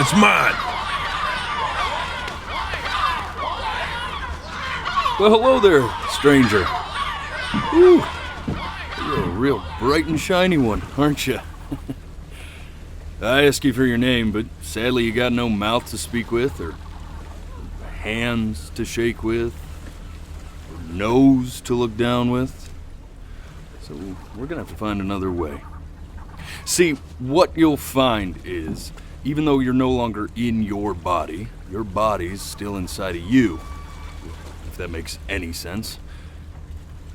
It's mine. Well, hello there, stranger. Whew. You're a real bright and shiny one, aren't you? I ask you for your name, but sadly you got no mouth to speak with, or hands to shake with, or nose to look down with. So we're gonna have to find another way. See, what you'll find is, even though you're no longer in your body's still inside of you, if that makes any sense.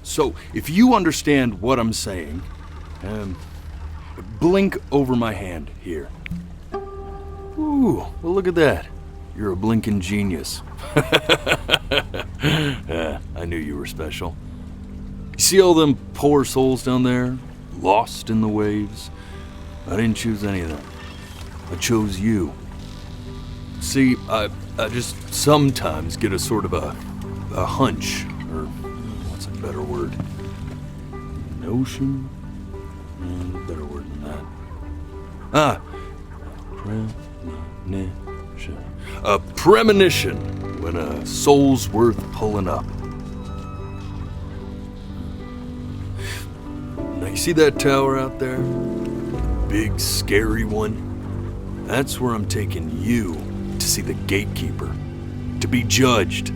So, if you understand what I'm saying, blink over my hand here. Ooh, well look at that. You're a blinking genius. I knew you were special. You see all them poor souls down there, lost in the waves? I didn't choose any of them. I chose you. See, I just sometimes get a sort of a hunch, or what's a better word? Notion? Better word than that. Premonition. A premonition when a soul's worth pulling up. Now you see that tower out there? Big, scary one? That's where I'm taking you to see the gatekeeper, to be judged.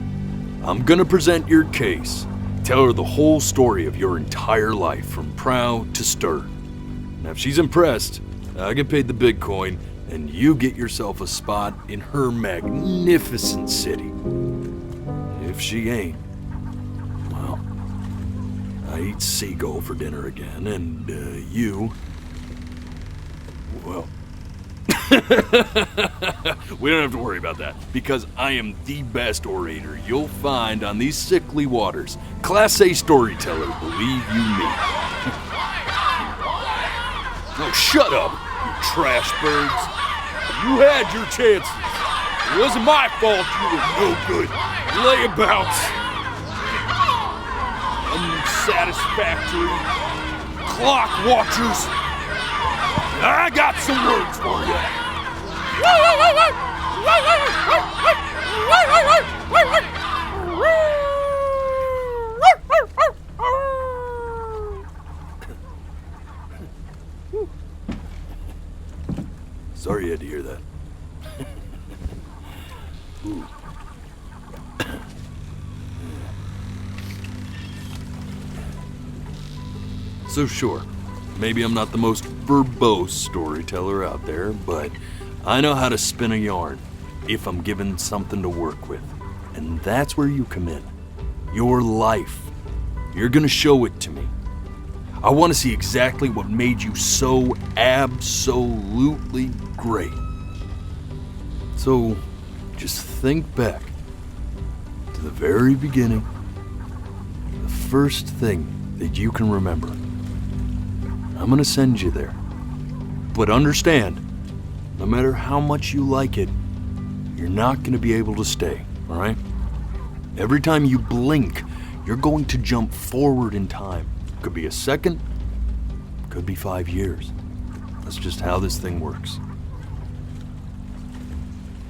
I'm gonna present your case, tell her the whole story of your entire life, from prow to stir. Now if she's impressed, I get paid the big coin, and you get yourself a spot in her magnificent city. If she ain't, well, I eat seagull for dinner again, and you, well, we don't have to worry about that, because I am the best orator you'll find on these sickly waters. Class A storyteller, believe you me. Oh, shut up, you trash birds. You had your chances. It wasn't my fault you were no good. Layabouts. Unsatisfactory. Clock watchers. I got some words for you. Sorry you had to hear that. Ooh. So sure, maybe I'm not the most verbose storyteller out there, but I know how to spin a yarn if I'm given something to work with. And that's where you come in. Your life. You're gonna show it to me. I want to see exactly what made you so absolutely great. So, just think back to the very beginning, the first thing that you can remember. I'm gonna send you there. But understand, no matter how much you like it, you're not gonna be able to stay, all right? Every time you blink, you're going to jump forward in time. Could be a second, could be 5 years. That's just how this thing works.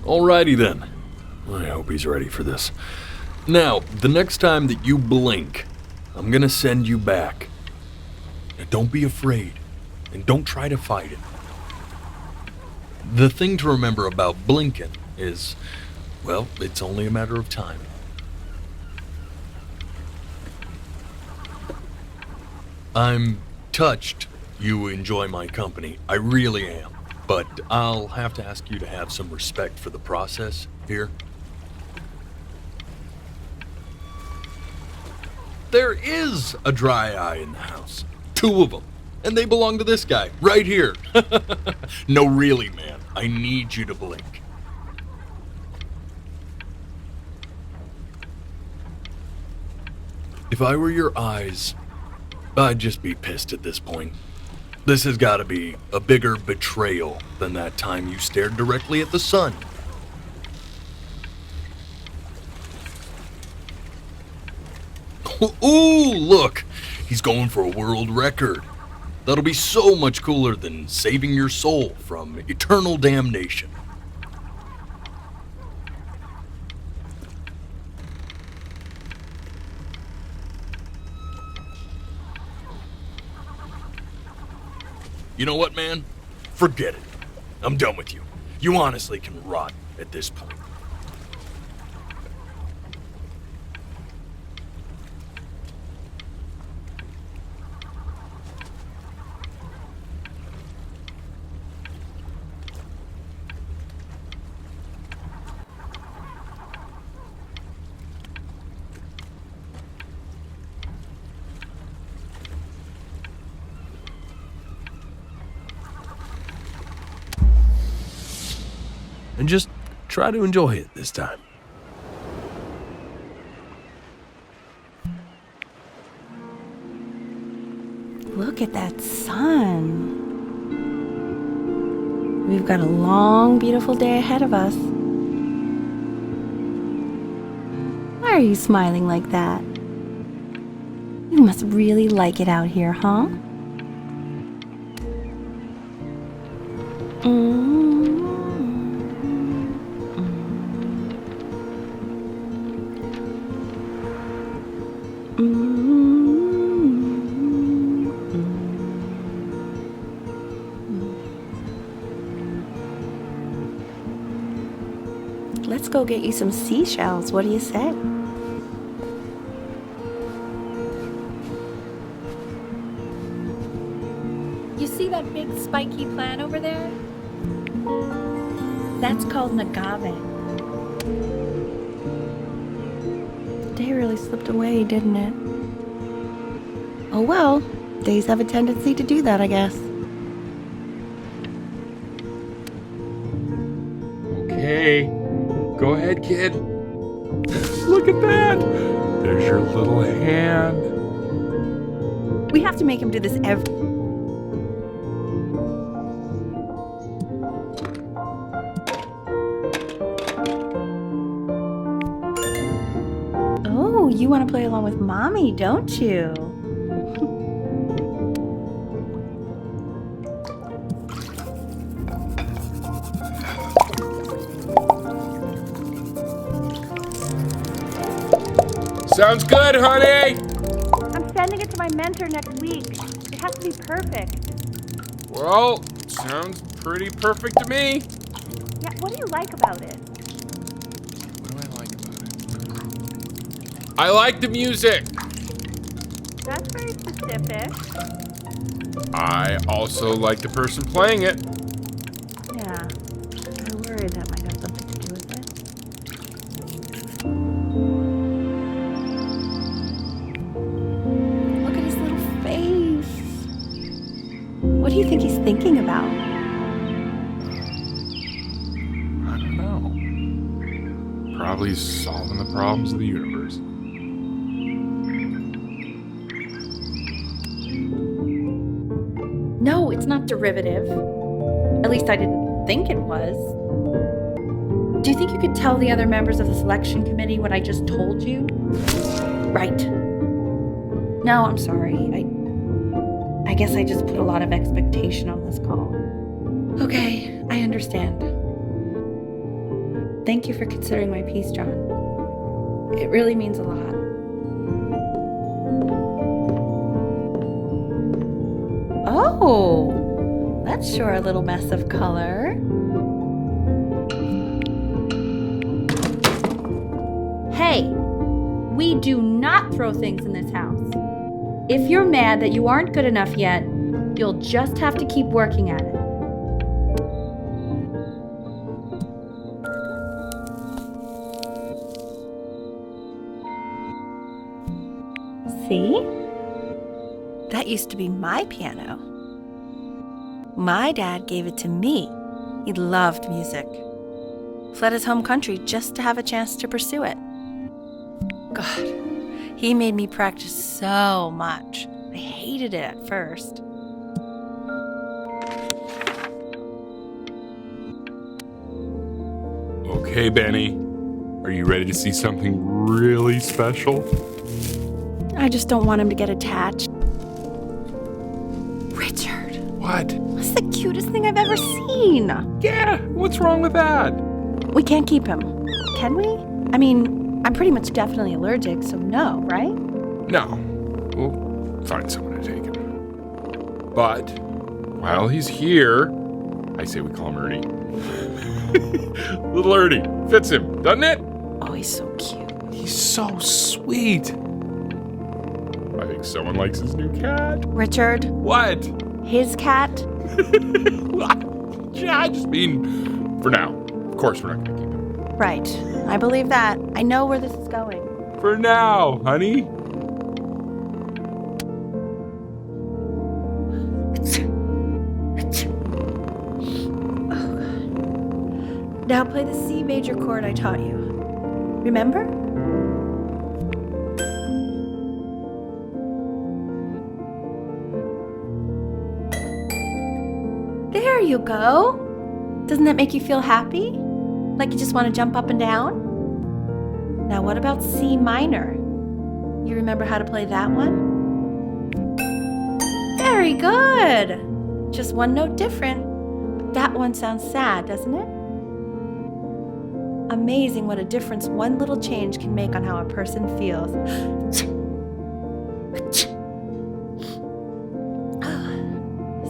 Alrighty then. I hope he's ready for this. Now, the next time that you blink, I'm gonna send you back. Now, don't be afraid, and don't try to fight it. The thing to remember about blinking is, well, it's only a matter of time. I'm touched you enjoy my company. I really am. But I'll have to ask you to have some respect for the process here. There is a dry eye in the house. 2 of them. And they belong to this guy, right here. No, really, man. I need you to blink. If I were your eyes, I'd just be pissed at this point. This has got to be a bigger betrayal than that time you stared directly at the sun. Ooh, look! He's going for a world record. That'll be so much cooler than saving your soul from eternal damnation. You know what, man? Forget it. I'm done with you. You honestly can rot at this point. And just try to enjoy it this time. Look at that sun. We've got a long, beautiful day ahead of us. Why are you smiling like that? You must really like it out here, huh? Let's go get you some seashells. What do you say? You see that big spiky plant over there? That's called an agave. Day really slipped away, didn't it? Oh well, days have a tendency to do that, I guess. Okay, go ahead, kid. Look at that. There's your little hand. We have to make him do this every... Oh, you want to play along with Mommy, don't you? Sounds good, honey. I'm sending it to my mentor next week. It has to be perfect. Well, sounds pretty perfect to me. Yeah, what do you like about it? What do I like about it? I like the music. That's very specific. I also like the person playing it. Yeah, I worry that might have something to do with it. Look at his little face. What do you think he's thinking about? I don't know. Probably solving the problems of the universe. No, it's not derivative. At least I didn't think it was. Do you think you could tell the other members of the selection committee what I just told you? Right. No, I'm sorry. I guess I just put a lot of expectation on this call. Okay, I understand. Thank you for considering my piece, John. It really means a lot. Oh, that's sure a little mess of color. Hey, we do not throw things in this house. If you're mad that you aren't good enough yet, you'll just have to keep working at it. See? That used to be my piano. My dad gave it to me. He loved music. Fled his home country just to have a chance to pursue it. God, he made me practice so much. I hated it at first. Okay, Benny. Are you ready to see something really special? I just don't want him to get attached. Richard, What? that's the cutest thing I've ever seen. Yeah, what's wrong with that? We can't keep him, can we? I mean, I'm pretty much definitely allergic, so no, right? No. We'll find someone to take him. But while he's here, I say we call him Ernie. Little Ernie. Fits him, doesn't it? Oh, he's so cute. He's so sweet. I think someone likes his new cat. Richard, What? his cat? Yeah, I just mean, for now. Of course we're not going to keep him. Right. I believe that. I know where this is going. For now, honey. Now play the C major chord I taught you. Remember? There you go. Doesn't that make you feel happy? Like you just want to jump up and down? Now what about C minor? You remember how to play that one? Very good. Just one note different. But that one sounds sad, doesn't it? Amazing what a difference one little change can make on how a person feels.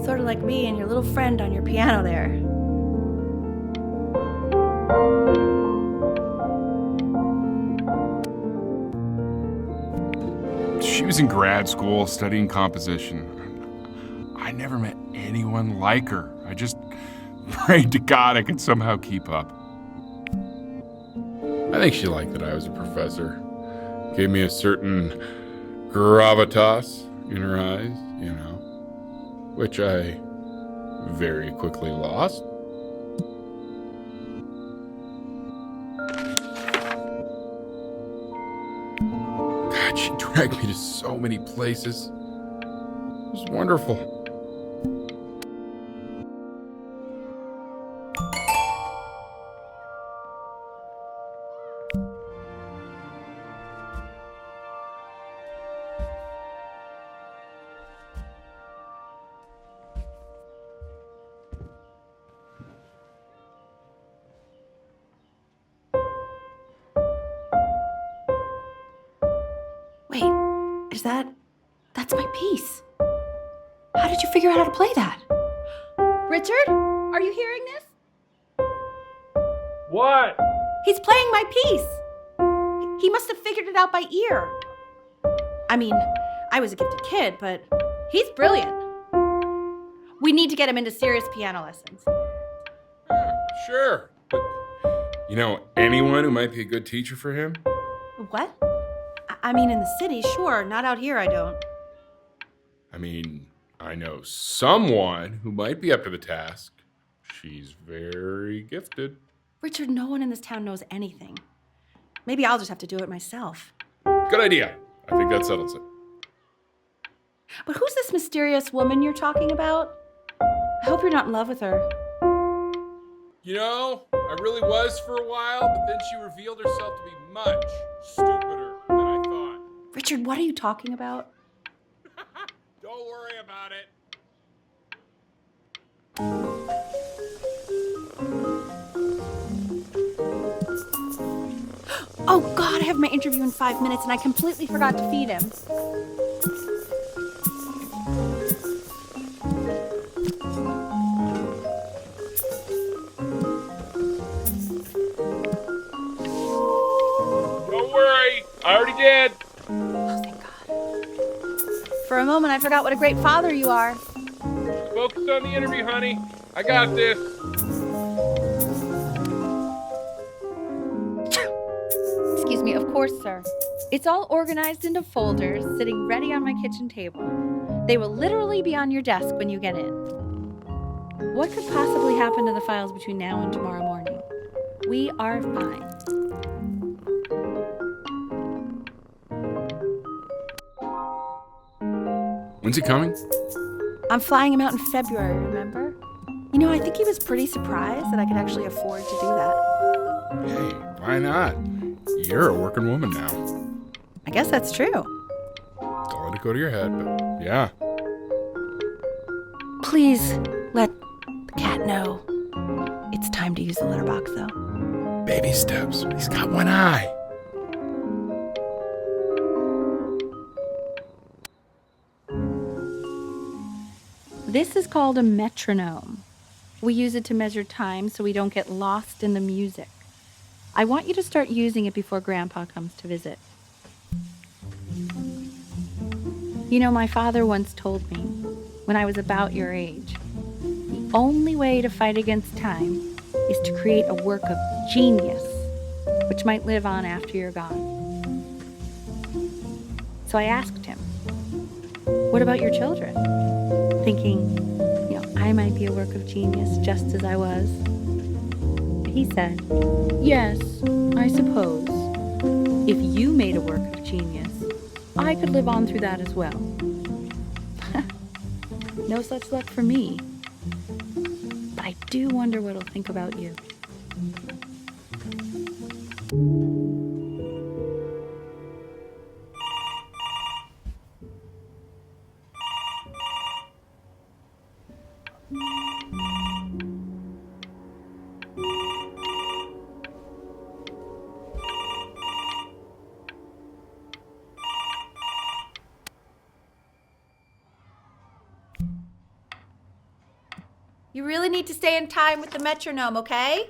Sort of like me and your little friend on your piano there. She was in grad school studying composition. I never met anyone like her. I just prayed to God I could somehow keep up. I think she liked that I was a professor. Gave me a certain gravitas in her eyes, you know, which I very quickly lost. God, she dragged me to so many places. It was wonderful. Wait, that's my piece. How did you figure out how to play that? Richard, are you hearing this? What? He's playing my piece. He must have figured it out by ear. I mean, I was a gifted kid, but he's brilliant. We need to get him into serious piano lessons. Sure. But, you know, anyone who might be a good teacher for him? What? I mean, in the city, sure. Not out here, I don't. I mean, I know someone who might be up to the task. She's very gifted. Richard, no one in this town knows anything. Maybe I'll just have to do it myself. Good idea. I think that settles it. But who's this mysterious woman you're talking about? I hope you're not in love with her. You know, I really was for a while, but then she revealed herself to be much stupider than I thought. Richard, what are you talking about? Don't worry about it. Oh God, I have my interview in 5 minutes and I completely forgot to feed him. Don't worry, I already did. Oh, thank God. For a moment, I forgot what a great father you are. Focus on the interview, honey. I got this. Excuse me, of course, sir. It's all organized into folders, sitting ready on my kitchen table. They will literally be on your desk when you get in. What could possibly happen to the files between now and tomorrow morning? We are fine. When's he coming? I'm flying him out in February, remember? You know, I think he was pretty surprised that I could actually afford to do that. Hey, why not? You're a working woman now. I guess that's true. Don't let it go to your head, but yeah. Please let the cat know. It's time to use the litter box, though. Baby steps. He's got one eye. This is called a metronome. We use it to measure time so we don't get lost in the music. I want you to start using it before Grandpa comes to visit. You know, my father once told me, when I was about your age, the only way to fight against time is to create a work of genius, which might live on after you're gone. So I asked him, what about your children? Thinking, I might be a work of genius just as I was. He said, yes, I suppose. If you made a work of genius, I could live on through that as well. No such luck for me. But I do wonder what he'll think about you. You really need to stay in time with the metronome, okay?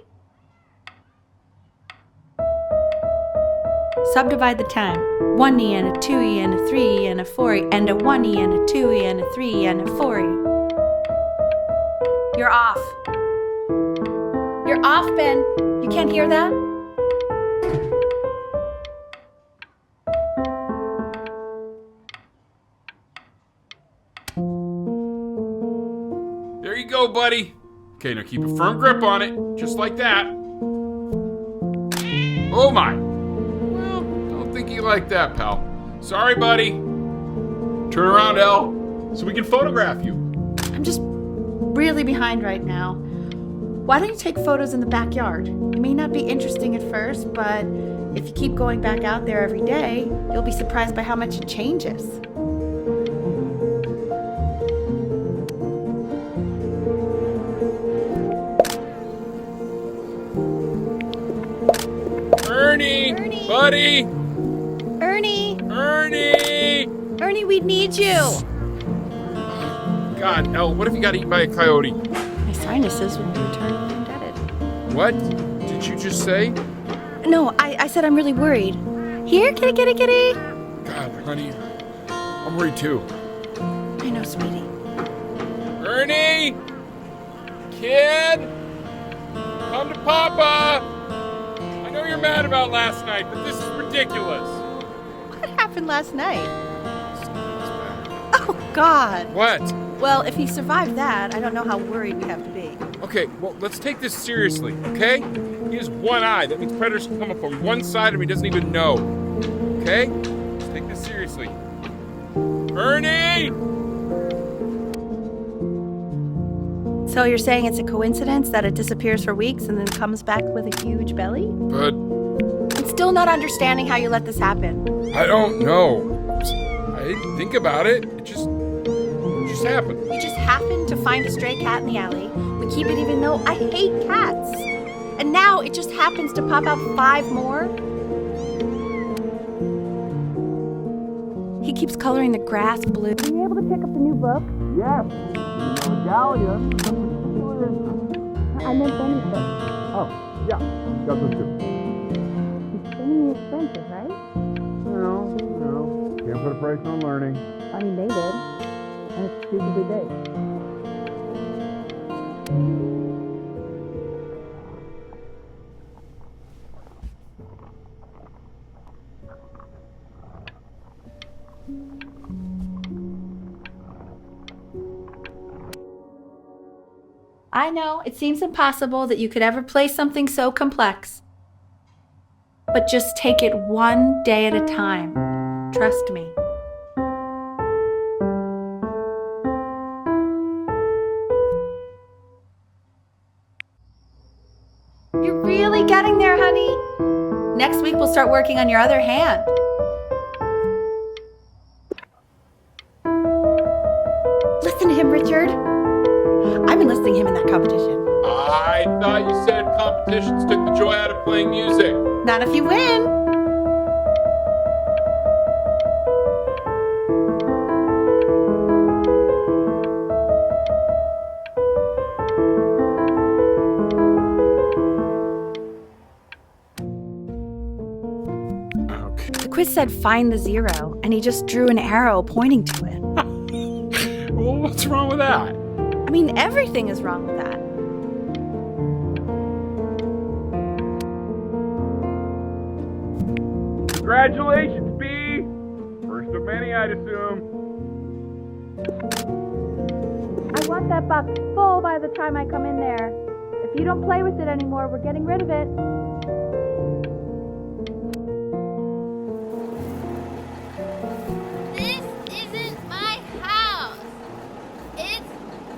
Subdivide the time. 1E and a 2E and a 3E and a 4E and a 1E and a 2E and a 3E and a 4E. You're off. You're off, Ben. You can't hear that? There you go, buddy. Okay, now keep a firm grip on it, just like that. Oh my. Well, don't think you like that, pal. Sorry, buddy. Turn around, Elle, so we can photograph you. I'm just really behind right now. Why don't you take photos in the backyard? It may not be interesting at first, but if you keep going back out there every day, you'll be surprised by how much it changes. Ernie! Buddy! Ernie! Ernie, we need you! God, Elle, what if you got eaten by a coyote? My sinuses will be returned indebted. What did you just say? No, I said I'm really worried. Here, kitty, kitty, kitty! God, honey, I'm worried too. I know, sweetie. Ernie! Kid! Come to Papa! I know you're mad about last night, but this is ridiculous. What happened last night? Oh, God. What? Well, if he survived that, I don't know how worried we have to be. Okay, well, let's take this seriously, okay? He has one eye. That means predators can come up on one side of him he doesn't even know. Okay? Let's take this seriously. Ernie! So you're saying it's a coincidence that it disappears for weeks and then comes back with a huge belly? But I'm still not understanding how you let this happen. I don't know. I didn't think about it. It just happened. You just happened to find a stray cat in the alley. We keep it even though I hate cats. And now it just happens to pop out 5 more. He keeps coloring the grass blue. Are you able to pick up the new book? Yes, medallion. I meant benefit. Oh, yeah, got those too. It's extremely expensive, right? No, can't put a price on learning. I mean, they did. And it's stupidly big. I know, it seems impossible that you could ever play something so complex. But just take it one day at a time. Trust me. You're really getting there, honey. Next week we'll start working on your other hand. Listen to him, Richard. I've been listening to him in that competition. I thought you said competitions took the joy out of playing music. Not if you win. The quiz said find the zero, and he just drew an arrow pointing to it. Well, what's wrong with that? I mean, everything is wrong with that. Congratulations, B! First of many, I'd assume. I want that box full by the time I come in there. If you don't play with it anymore, we're getting rid of it. This isn't my house. It's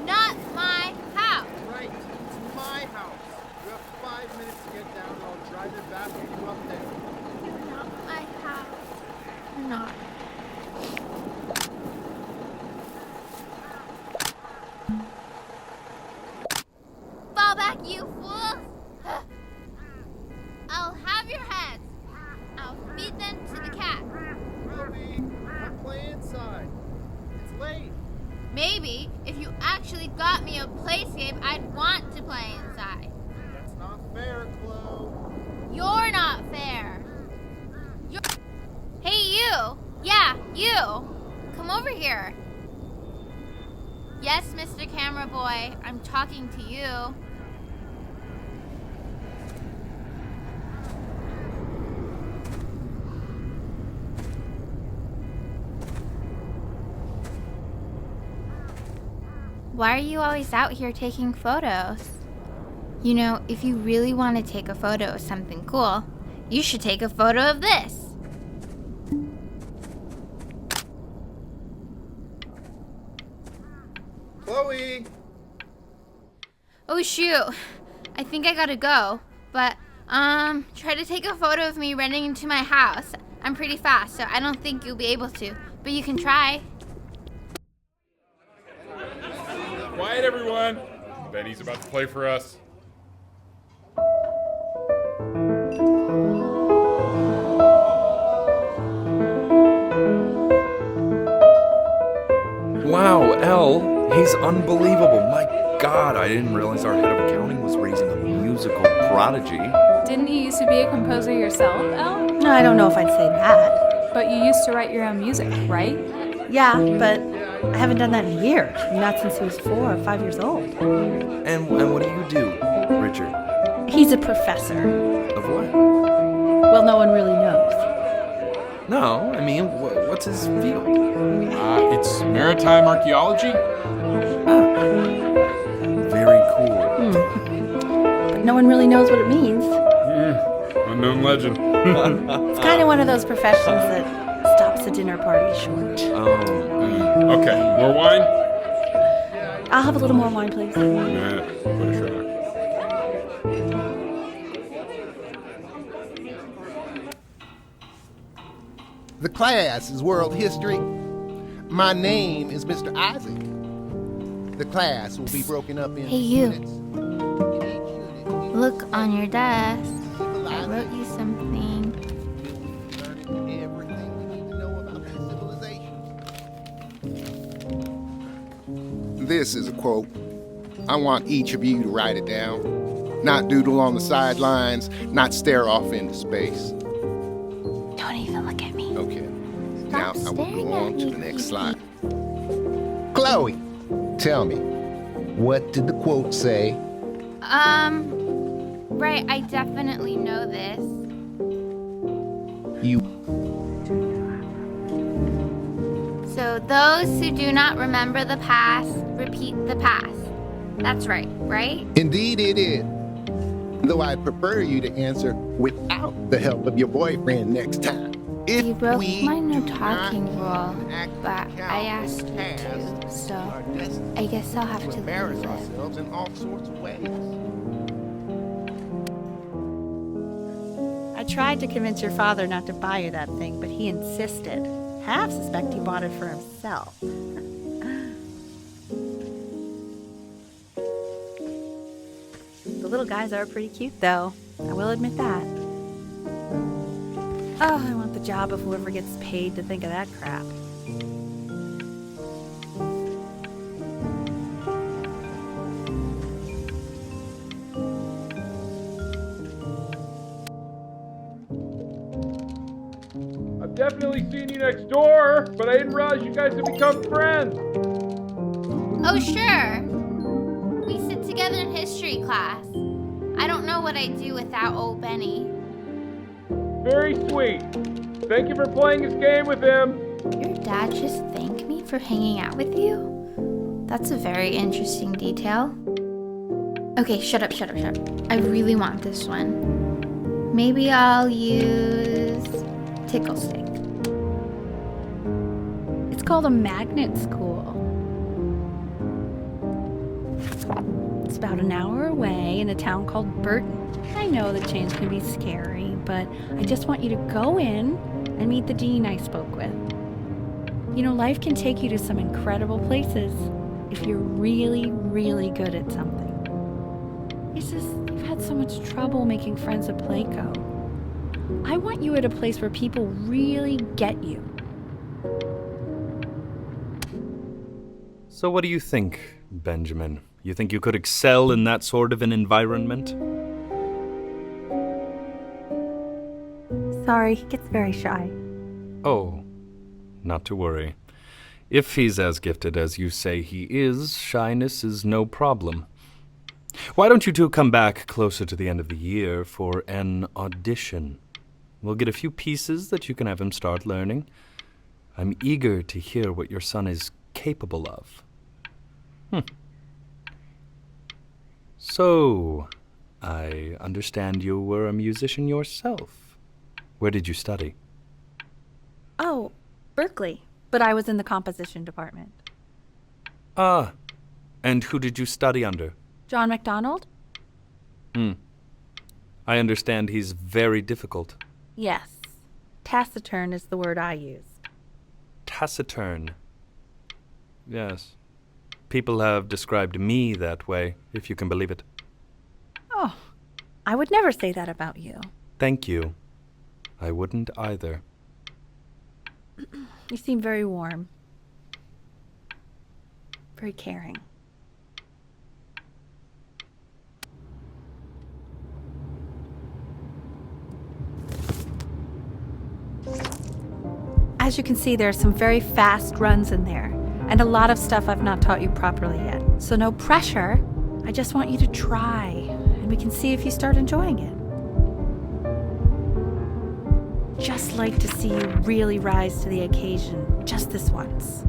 not my house. Right, it's my house. You have 5 minutes to get down, and I'll drive it back and you up there. It's not my house. Not. Fall back, you fools! I'll have your heads. I'll feed them to the cat. Ruby, come play inside. It's late. Maybe if you actually got me a playscape, I'd want to play inside. That's not fair, Chloe. You're not fair. Hey, you! Yeah, you! Come over here. Yes, Mr. Camera Boy, I'm talking to you. Why are you always out here taking photos? You know, if you really want to take a photo of something cool, you should take a photo of this. Chloe! Oh shoot, I think I gotta go. But, try to take a photo of me running into my house. I'm pretty fast, so I don't think you'll be able to. But you can try. Quiet, everyone. Benny's about to play for us. Wow, Elle, he's unbelievable. My God, I didn't realize our head of accounting was raising a musical prodigy. Didn't you used to be a composer yourself, Elle? No, I don't know if I'd say that. But you used to write your own music, right? Yeah, but I haven't done that in years. Not since he was 4 or 5 years old. And what do you do, Richard? He's a professor. Of what? Well, no one really knows. No, I mean, what's his field? It's maritime archaeology. Very cool. But no one really knows what it means. Unknown legend. It's kind of one of those professions that stops a dinner party short. Okay, more wine? I'll have a little more wine, please. Nah, put a shot. The class is world history. My name is Mr. Isaac. The class will be broken up in Hey, you. units. Look on your desk. I wrote you something. Learning everything we need to know about this civilization. This is a quote. I want each of you to write it down. Not doodle on the sidelines, not stare off into space. Don't even look at me. Okay. Now I will staring go on at to me, the next Phoebe. slide. Chloe, tell me, what did the quote say? Right, I definitely know this. You. So those who do not remember the past, repeat the past. That's right, right? Indeed it is. Though I prefer you to answer without the help of your boyfriend next time. If You broke we my no do talking not rule, act but account I asked for you past, to, so we are destined I guess I'll have to embarrass leave it. ourselves in all sorts of ways. I tried to convince your father not to buy you that thing, but he insisted. Half suspect he bought it for himself. The little guys are pretty cute, though. I will admit that. Oh, I want the job of whoever gets paid to think of that crap. definitely seen you next door, but I didn't realize you guys had become friends. Oh, sure. We sit together in history class. I don't know what I'd do without old Benny. Very sweet. Thank you for playing this game with him. Your dad just thanked me for hanging out with you? That's a very interesting detail. Okay, shut up. I really want this one. Maybe I'll use Tickle Stick. It's called a magnet school. It's about an hour away in a town called Burton. I know that change can be scary, but I just want you to go in and meet the dean I spoke with. You know, life can take you to some incredible places if you're really, really good at something. It's just, you've had so much trouble making friends at Playco. I want you at a place where people really get you. So what do you think, Benjamin? You think you could excel in that sort of an environment? Sorry, he gets very shy. Oh, not to worry. If he's as gifted as you say he is, shyness is no problem. Why don't you two come back closer to the end of the year for an audition? We'll get a few pieces that you can have him start learning. I'm eager to hear what your son is capable of. So, I understand you were a musician yourself. Where did you study? Oh, Berkeley. But I was in the composition department. Ah, and who did you study under? John MacDonald? I understand he's very difficult. Yes. Taciturn is the word I use. Taciturn. Yes. People have described me that way, if you can believe it. Oh, I would never say that about you. Thank you. I wouldn't either. You seem very warm. Very caring. As you can see, there are some very fast runs in there, and a lot of stuff I've not taught you properly yet. So no pressure. I just want you to try, and we can see if you start enjoying it. Just like to see you really rise to the occasion, just this once.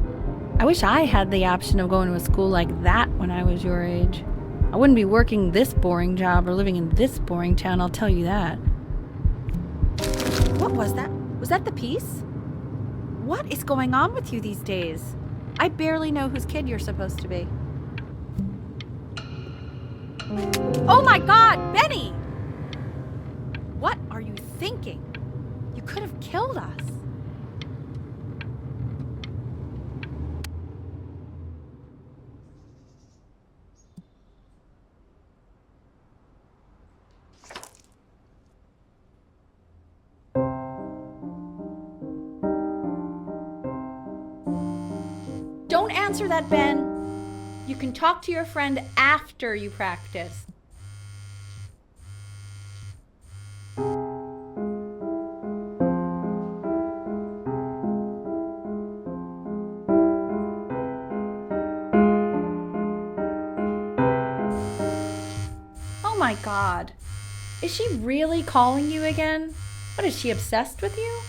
I wish I had the option of going to a school like that when I was your age. I wouldn't be working this boring job or living in this boring town, I'll tell you that. What was that? Was that the piece? What is going on with you these days? I barely know whose kid you're supposed to be. Oh my God, Benny! What are you thinking? You could have killed us. Don't answer that, Ben. You can talk to your friend after you practice. Oh my God. Is she really calling you again? What, is she obsessed with you?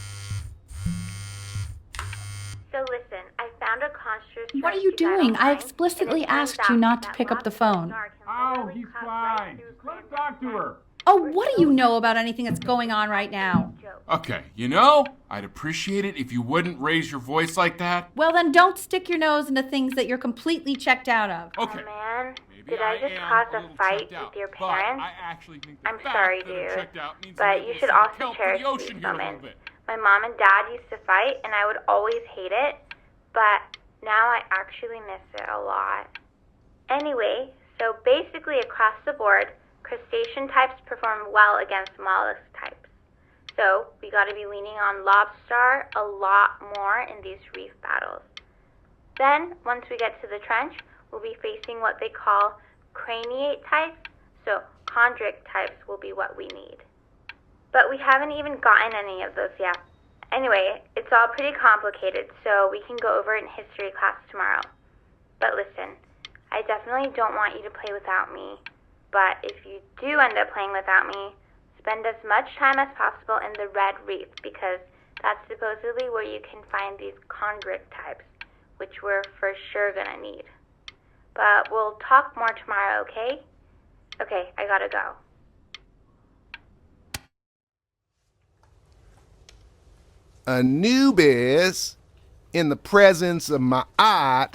So listen, I found a construct. What are you doing? I explicitly asked you not to pick up the phone. Oh, he's fine. Let him talk to her. Oh, what do you know about anything that's going on right now? Okay, you know, I'd appreciate it if you wouldn't raise your voice like that. Well, then don't stick your nose into things that you're completely checked out of. Okay. Oh man, Maybe did I just cause a fight with your parents? I actually think the I'm fact sorry, that I'm dude, checked out means but I'm you able should to also help cherish the ocean these here a little moments. bit. My mom and dad used to fight, and I would always hate it, but now I actually miss it a lot. Anyway, so basically across the board, crustacean types perform well against mollusk types. So we got to be leaning on lobster a lot more in these reef battles. Then, once we get to the trench, we'll be facing what they call craniate types, so chondric types will be what we need. But we haven't even gotten any of those yet. Anyway, it's all pretty complicated, so we can go over it in history class tomorrow. But listen, I definitely don't want you to play without me. But if you do end up playing without me, spend as much time as possible in the Red Reef, because that's supposedly where you can find these convict types, which we're for sure gonna need. But we'll talk more tomorrow, okay? Okay, I gotta go. Anubis, in the presence of Ma'at,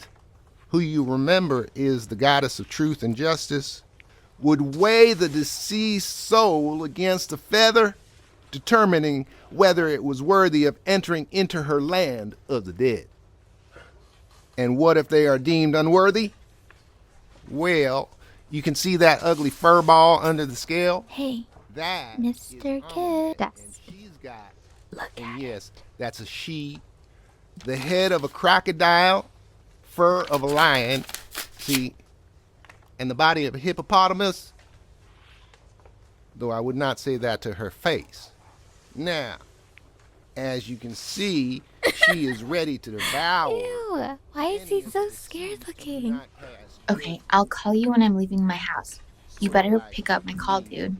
who you remember is the goddess of truth and justice, would weigh the deceased soul against a feather, determining whether it was worthy of entering into her land of the dead. And what if they are deemed unworthy? Well, you can see that ugly fur ball under the scale? Hey, That Mr. is Kid. and she's got, and yes, that's a she, the head of a crocodile, fur of a lion, see, and the body of a hippopotamus, though I would not say that to her face. Now, as you can see, she is ready to devour. Ew, why is he so scared looking? Okay, I'll call you when I'm leaving my house. You better pick up my call, dude.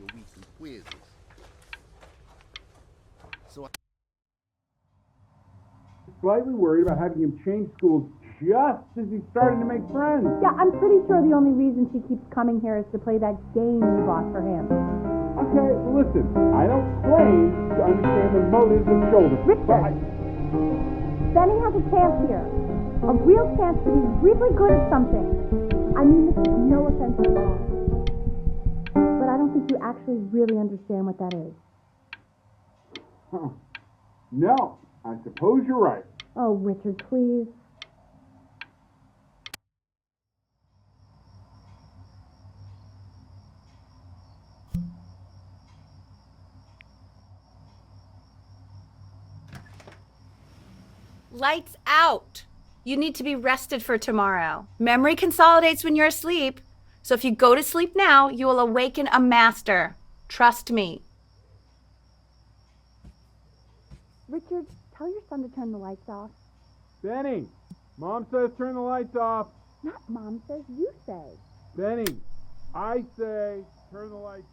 Slightly worried about having him change schools just as he's starting to make friends. Yeah, I'm pretty sure the only reason she keeps coming here is to play that game you bought for him. Okay, listen, I don't claim to understand the motives of shoulder. Richard! Benny has a chance here. A real chance to be really good at something. I mean this is no offense at all. But I don't think you actually really understand what that is. Huh. No, I suppose you're right. Oh, Richard, please. Lights out. You need to be rested for tomorrow. Memory consolidates when you're asleep. So if you go to sleep now, you will awaken a master. Trust me. Richard, tell your son to turn the lights off. Benny, Mom says turn the lights off. Not Mom says, you say. Benny, I say turn the lights.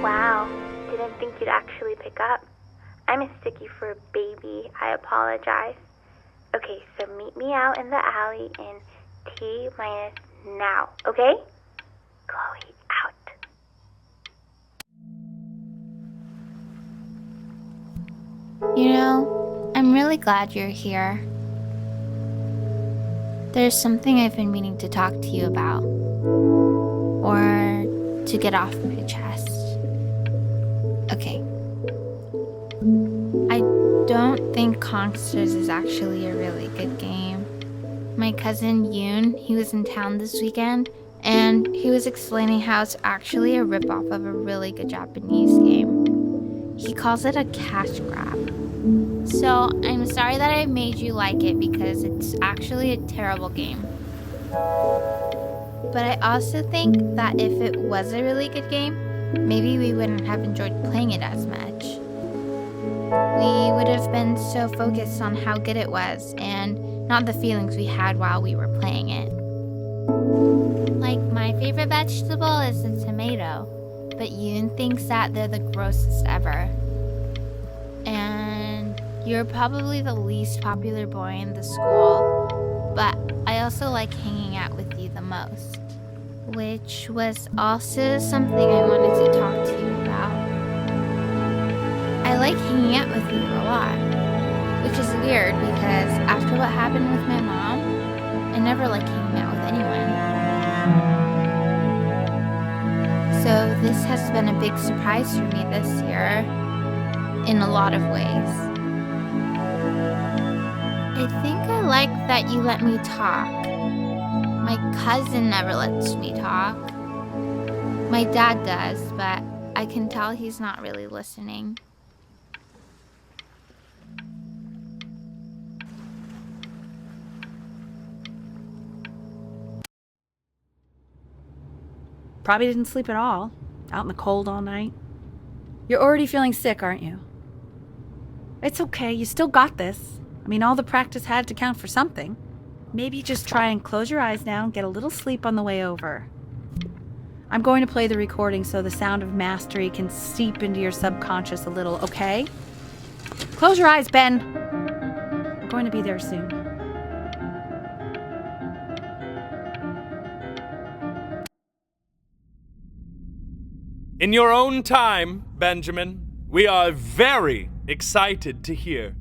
Wow, didn't think you'd actually pick up. I'm a sticky for a baby. I apologize. Okay, so meet me out in the alley in T-minus now, okay? Chloe, out. You know, I'm really glad you're here. There's something I've been meaning to talk to you about. Or to get off my chest. Okay. I don't think Conksters is actually a really good game. My cousin Yoon, he was in town this weekend, and he was explaining how it's actually a ripoff of a really good Japanese game. He calls it a cash grab. So I'm sorry that I made you like it because it's actually a terrible game. But I also think that if it was a really good game, maybe we wouldn't have enjoyed playing it as much. We would have been so focused on how good it was and not the feelings we had while we were playing it. Like, my favorite vegetable is the tomato, but Yoon thinks that they're the grossest ever. And you're probably the least popular boy in the school, but I also like hanging out with you the most. Which was also something I wanted to talk to you about. I like hanging out with you a lot, which is weird because after what happened with my mom, I never like hanging out with anyone. So this has been a big surprise for me this year, in a lot of ways. I think I like that you let me talk. My cousin never lets me talk. My dad does, but I can tell he's not really listening. Probably didn't sleep at all. Out in the cold all night. You're already feeling sick, aren't you? It's okay, you still got this. I mean, all the practice had to count for something. Maybe just try and close your eyes now and get a little sleep on the way over. I'm going to play the recording so the sound of mastery can seep into your subconscious a little, okay? Close your eyes, Ben. We're going to be there soon. In your own time, Benjamin, we are very excited to hear.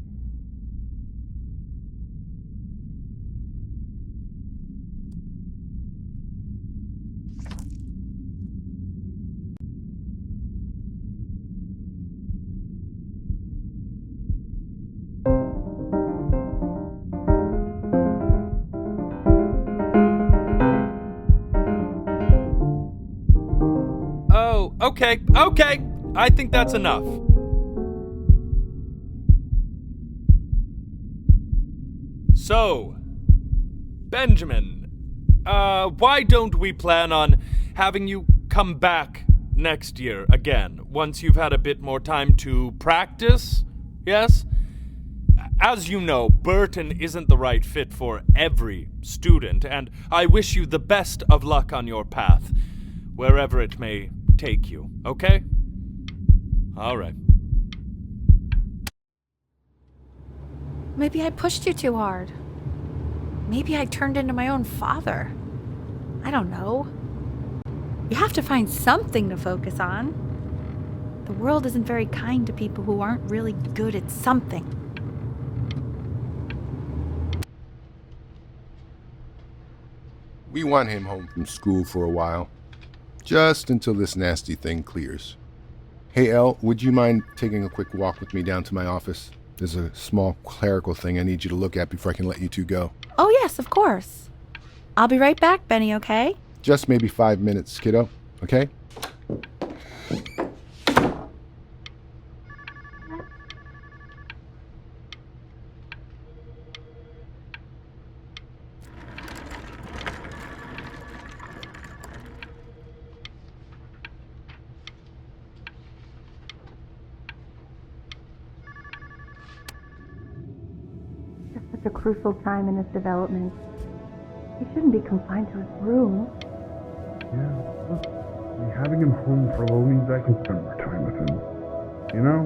Okay. I think that's enough. So, Benjamin, why don't we plan on having you come back next year again, once you've had a bit more time to practice? Yes? As you know, Burton isn't the right fit for every student, and I wish you the best of luck on your path, wherever it may take you, okay? All right. Maybe I pushed you too hard. Maybe I turned into my own father. I don't know. You have to find something to focus on. The world isn't very kind to people who aren't really good at something. We want him home from school for a while. Just until this nasty thing clears. Hey, Elle, would you mind taking a quick walk with me down to my office? There's a small clerical thing I need you to look at before I can let you two go. Oh, yes, of course. I'll be right back, Benny, okay? Just maybe 5 minutes, kiddo, okay? Such a crucial time in his development. He shouldn't be confined to his room. Yeah, look, having him home for a little means I can spend more time with him. You know?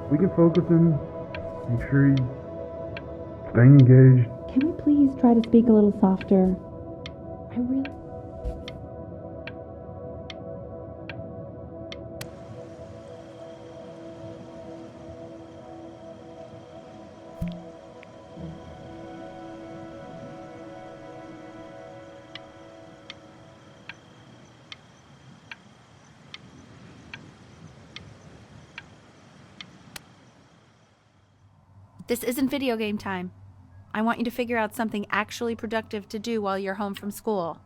We can focus him, make sure he's staying engaged. Can we please try to speak a little softer? I really... This isn't video game time. I want you to figure out something actually productive to do while you're home from school.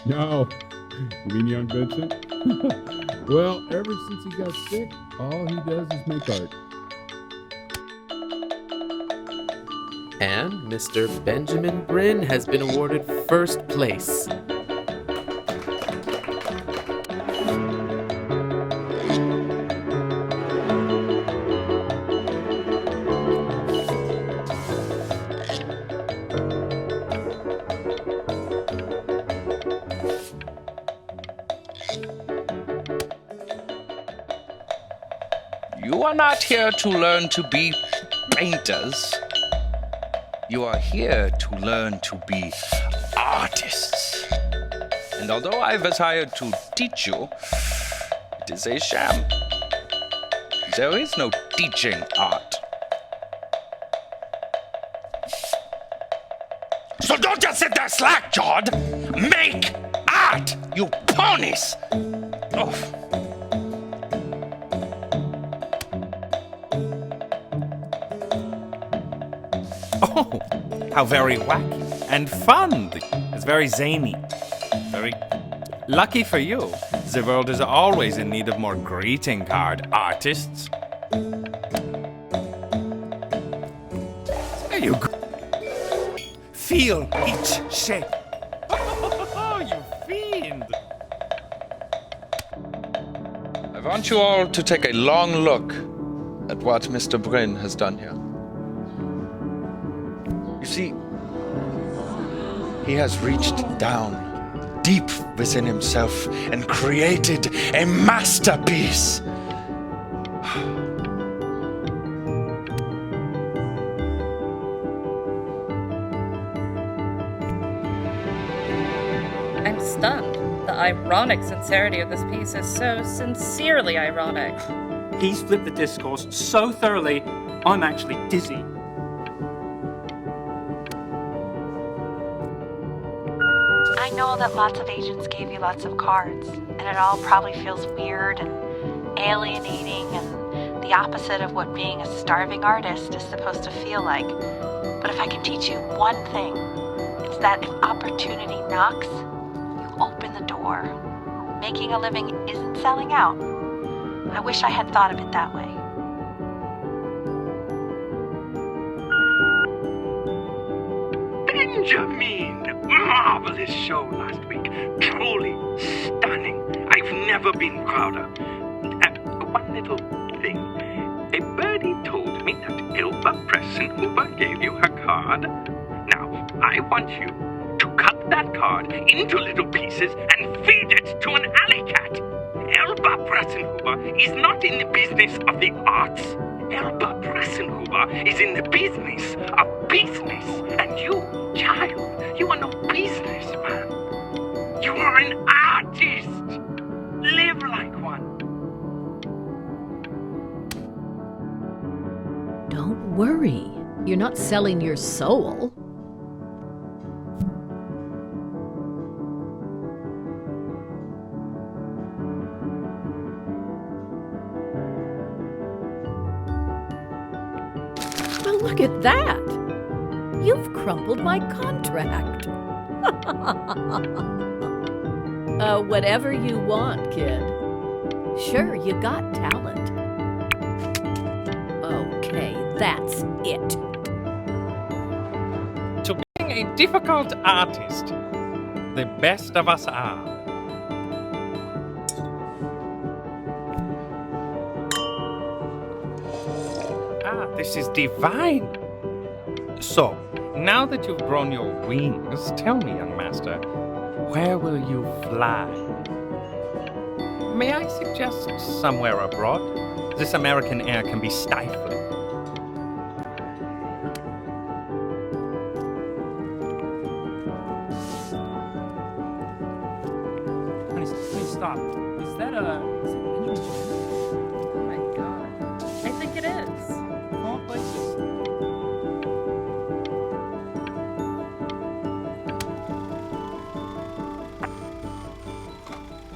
No. You mean young Vincent? Well, ever since he got sick, all he does is make art. And Mr. Benjamin Bryn has been awarded first place. You are not here to learn to be painters. You are here to learn to be artists. And although I was hired to teach you, it is a sham. There is no teaching art. So don't just sit there slack-jawed! Make art, you ponies! Oh. Oh, how very wacky and fun. It's very zany. Very lucky for you. The world is always in need of more greeting card artists. There you go. Feel each shape. Oh, you fiend. I want you all to take a long look at what Mr. Bryn has done here. You see, he has reached down deep within himself and created a masterpiece. I'm stunned. The ironic sincerity of this piece is so sincerely ironic. He's flipped the discourse so thoroughly, I'm actually dizzy. I know that lots of agents gave you lots of cards, and it all probably feels weird and alienating and the opposite of what being a starving artist is supposed to feel like. But if I can teach you one thing, it's that if opportunity knocks, you open the door. Making a living isn't selling out. I wish I had thought of it that way. Benjamin! Marvelous show last week. Truly stunning. I've never been prouder. One little thing. A birdie told me that Elba Pressenhuber gave you her card. Now, I want you to cut that card into little pieces and feed it to an alley cat. Elba Pressenhuber is not in the business of the arts. Elba Pressenhuber is in the business of business. And you, child, you are no businessman. You are an artist. Live like one. Don't worry. You're not selling your soul. Well, look at that. You've crumpled my contract. Whatever you want, kid. Sure, you got talent. Okay, that's it. To being a difficult artist, the best of us are. This is divine. So, now that you've grown your wings, tell me, young master, where will you fly? May I suggest somewhere abroad? This American air can be stifling. Please stop. Is that Benjamin? Oh my god. I think it is. Of all places.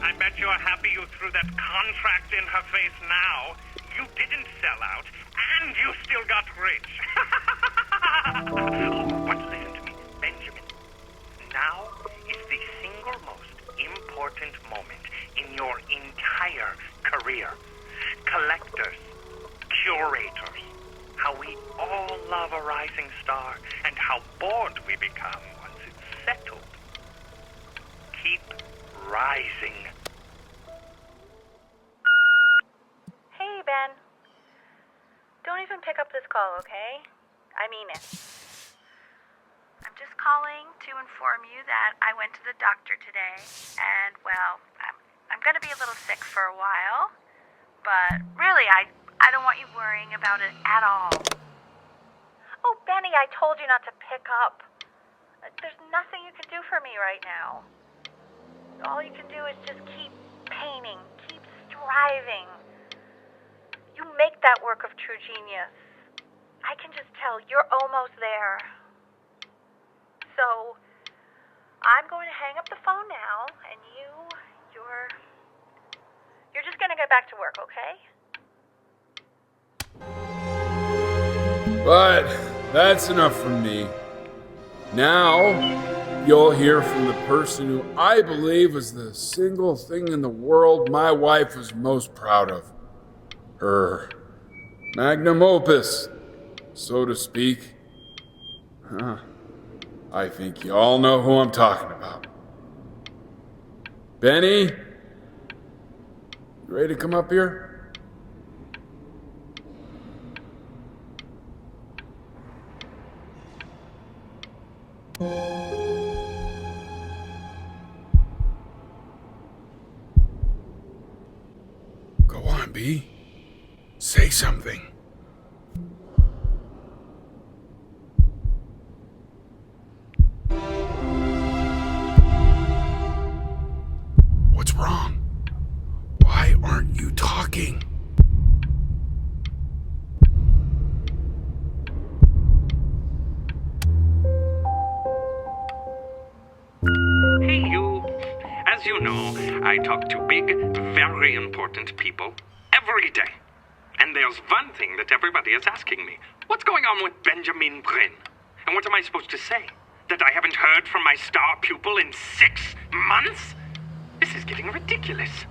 I bet you're happy you threw that contract in her face now. You didn't sell out, and you still got rich. Oh, but listen to me, Benjamin. Now is the single most important moment in your entire career. Collectors, curators, how we all love a rising star, and how bored we become once it's settled. Keep rising. Hey, Ben. Don't even pick up this call, okay? I mean it. I'm just calling to inform you that I went to the doctor today, and, well, I'm gonna be a little sick for a while, but really, I don't want you worrying about it at all. Oh, Benny, I told you not to pick up. There's nothing you can do for me right now. All you can do is just keep painting, keep striving. You make that work of true genius. I can just tell you're almost there. So, I'm going to hang up the phone now, and you're just going to get back to work, okay? But that's enough from me. Now, you'll hear from the person who I believe was the single thing in the world my wife was most proud of. Her magnum opus, so to speak. I think you all know who I'm talking about. Benny, you ready to come up here? Go on, B. Say something. What's wrong? Why aren't you talking? Hey, you. As you know, I talk to big, very important people every day. And there's one thing that everybody is asking me. What's going on with Benjamin Bryn? And what am I supposed to say? That I haven't heard from my star pupil in 6 months? This is getting ridiculous.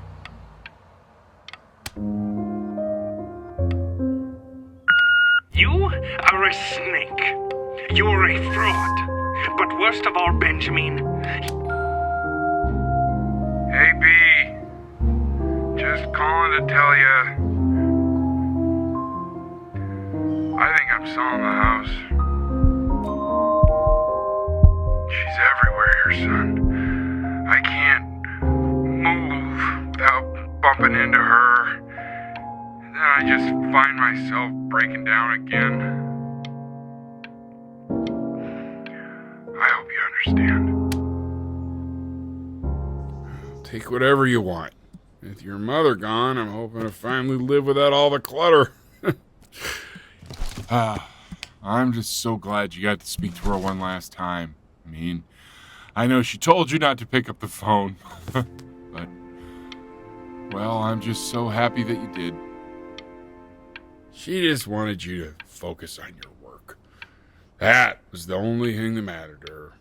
You are a snake. You're a fraud. But worst of all, Benjamin... Hey, B. Just calling to tell you. I think I'm selling the house. She's everywhere here, son. I can't move without bumping into her. And then I just find myself breaking down again. I hope you understand. Take whatever you want. With your mother gone, I'm hoping to finally live without all the clutter. I'm just so glad you got to speak to her one last time. I mean, I know she told you not to pick up the phone, but, well, I'm just so happy that you did. She just wanted you to focus on your work. That was the only thing that mattered to her.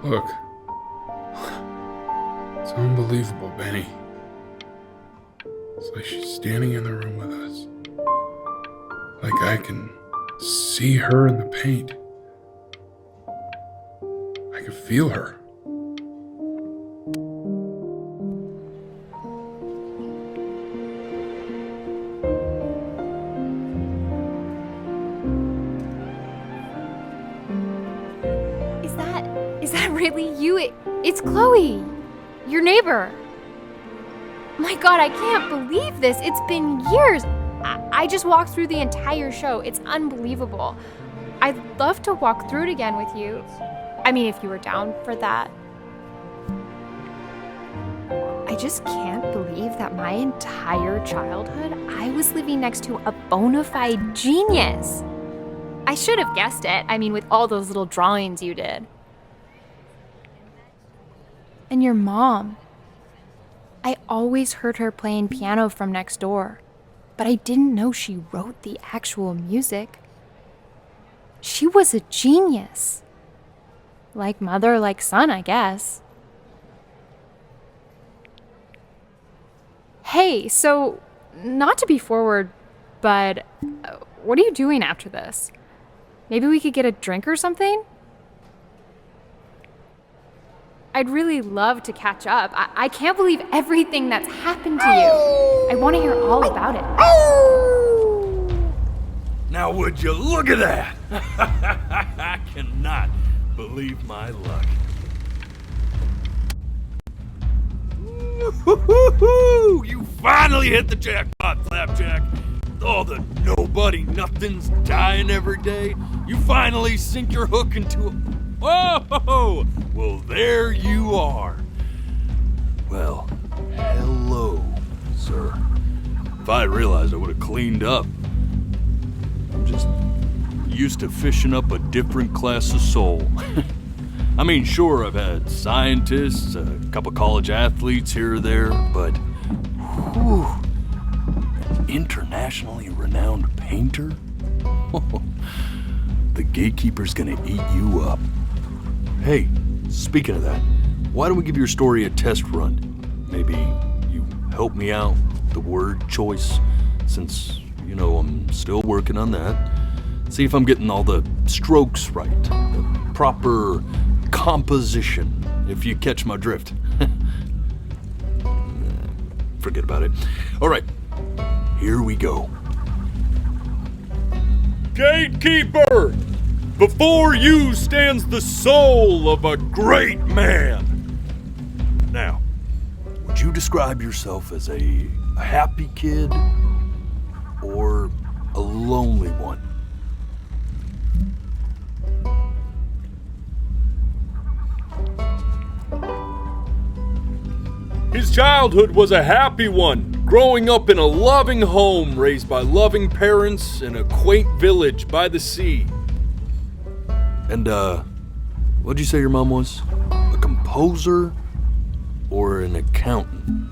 Look. It's unbelievable, Benny. It's like she's standing in the room with us. Like I can see her in the paint. I can feel her. Is that really you? It's Chloe, your neighbor. My God, I can't believe this. It's been years. I just walked through the entire show. It's unbelievable. I'd love to walk through it again with you. I mean, if you were down for that. I just can't believe that my entire childhood, I was living next to a bona fide genius. I should have guessed it. I mean, with all those little drawings you did. And your mom. I always heard her playing piano from next door, but I didn't know she wrote the actual music. She was a genius. Like mother, like son, I guess. Hey, so, not to be forward, but what are you doing after this? Maybe we could get a drink or something? I'd really love to catch up. I can't believe everything that's happened to you. I want to hear all about it. Now would you look at that? I cannot believe my luck. Woo-hoo-hoo-hoo! You finally hit the jackpot, Flapjack. All the nobody nothings dying every day. You finally sink your hook into a... Whoa! Well, there you are. Well, hello, sir. If I had realized, I would have cleaned up. I'm just used to fishing up a different class of soul. I mean, sure, I've had scientists, a couple college athletes here or there, but whew, an internationally renowned painter? The gatekeeper's gonna eat you up. Hey, speaking of that, why don't we give your story a test run? Maybe you help me out with the word choice, since, you know, I'm still working on that. See if I'm getting all the strokes right, the proper composition, if you catch my drift. Forget about it. All right, here we go. Gatekeeper! Before you stands the soul of a great man. Now, would you describe yourself as a happy kid or a lonely one? His childhood was a happy one, growing up in a loving home raised by loving parents in a quaint village by the sea. And, what'd you say your mom was? A composer or an accountant?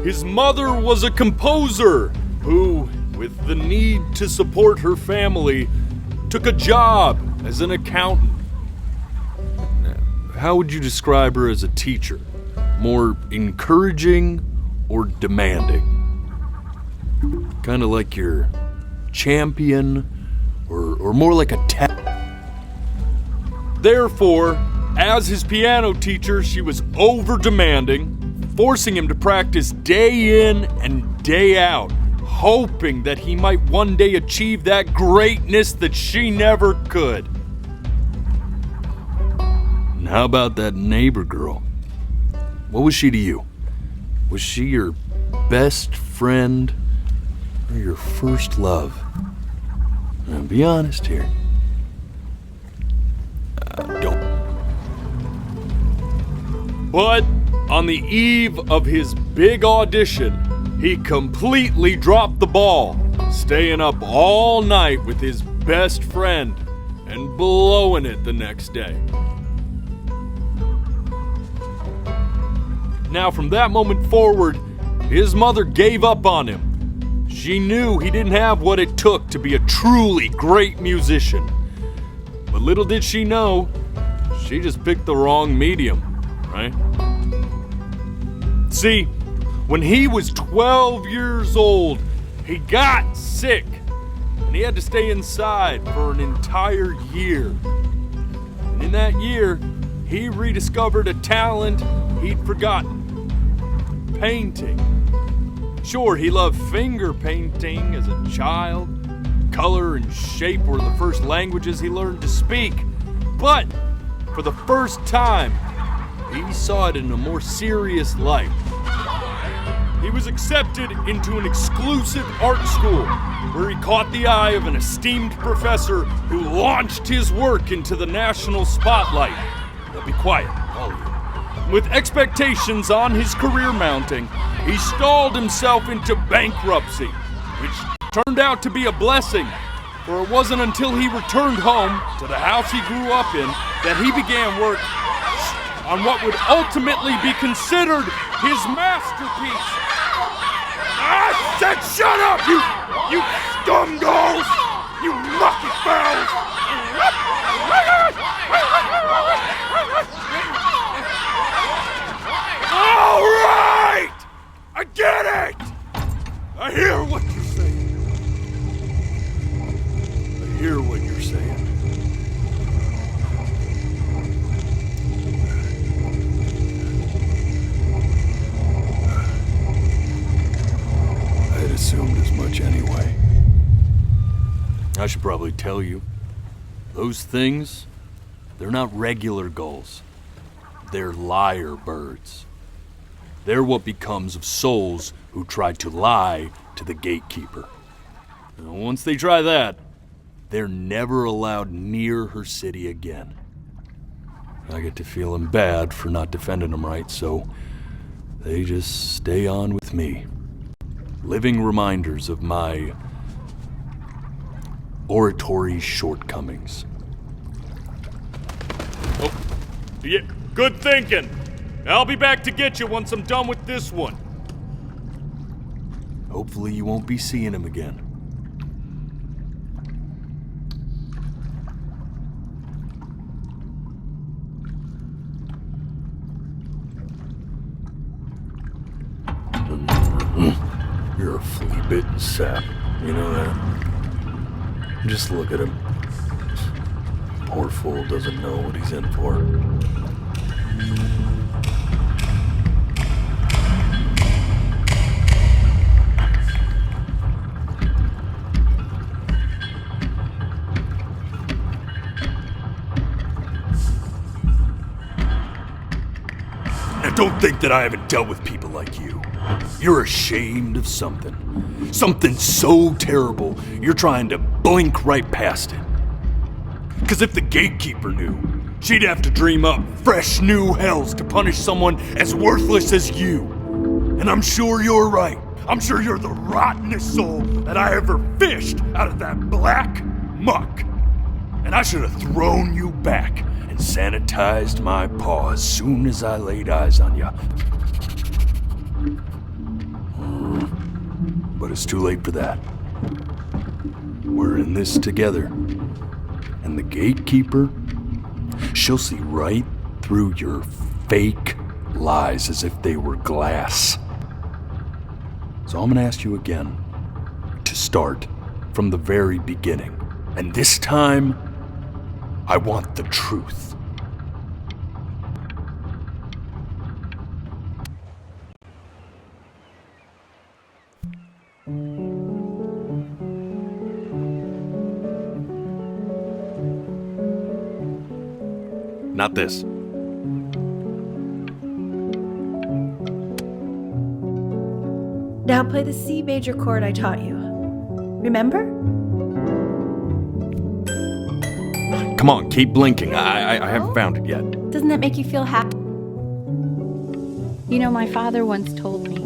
His mother was a composer who, with the need to support her family, took a job as an accountant. How would you describe her as a teacher? More encouraging or demanding? Kind of like your champion or more like a Therefore, as his piano teacher, she was over-demanding, forcing him to practice day in and day out, hoping that he might one day achieve that greatness that she never could. And how about that neighbor girl? What was she to you? Was she your best friend or your first love? Now, be honest here. Don't. But on the eve of his big audition, he completely dropped the ball, staying up all night with his best friend and blowing it the next day. Now, from that moment forward, his mother gave up on him. She knew he didn't have what it took to be a truly great musician. But little did she know, she just picked the wrong medium, right? See, when he was 12 years old, he got sick, and he had to stay inside for an entire year. And in that year, he rediscovered a talent he'd forgotten. Painting. Sure, he loved finger painting as a child. Color and shape were the first languages he learned to speak. But for the first time, he saw it in a more serious light. He was accepted into an exclusive art school where he caught the eye of an esteemed professor who launched his work into the national spotlight. Now be quiet, all of you. With expectations on his career mounting, he stalled himself into bankruptcy, which turned out to be a blessing, for it wasn't until he returned home to the house he grew up in that he began work on what would ultimately be considered his masterpiece. I said shut up, you scumballs! You lucky fowls! All right! I get it! I hear what you're saying. I hear what you're saying. should probably tell you. Those things, they're not regular gulls. They're lyre birds. They're what becomes of souls who try to lie to the gatekeeper. And once they try that, they're never allowed near her city again. I get to feeling bad for not defending them right, so they just stay on with me. Living reminders of my oratory shortcomings. Oh, yeah, good thinking. I'll be back to get you once I'm done with this one. Hopefully you won't be seeing him again. You're a flea-bitten sap, you know that? Just look at him. Poor fool doesn't know what he's in for. Now don't think that I haven't dealt with people like you. You're ashamed of something. Something so terrible, you're trying to blink right past it. Because if the gatekeeper knew, she'd have to dream up fresh new hells to punish someone as worthless as you. And I'm sure you're right. I'm sure you're the rottenest soul that I ever fished out of that black muck. And I should have thrown you back and sanitized my paw as soon as I laid eyes on you. But it's too late for that. We're in this together. And the gatekeeper, she'll see right through your fake lies as if they were glass. So I'm gonna ask you again to start from the very beginning. And this time, I want the truth. Not this. Now play the C major chord I taught you. Remember? Come on, keep blinking. I haven't found it yet. Doesn't that make you feel happy? You know, my father once told me,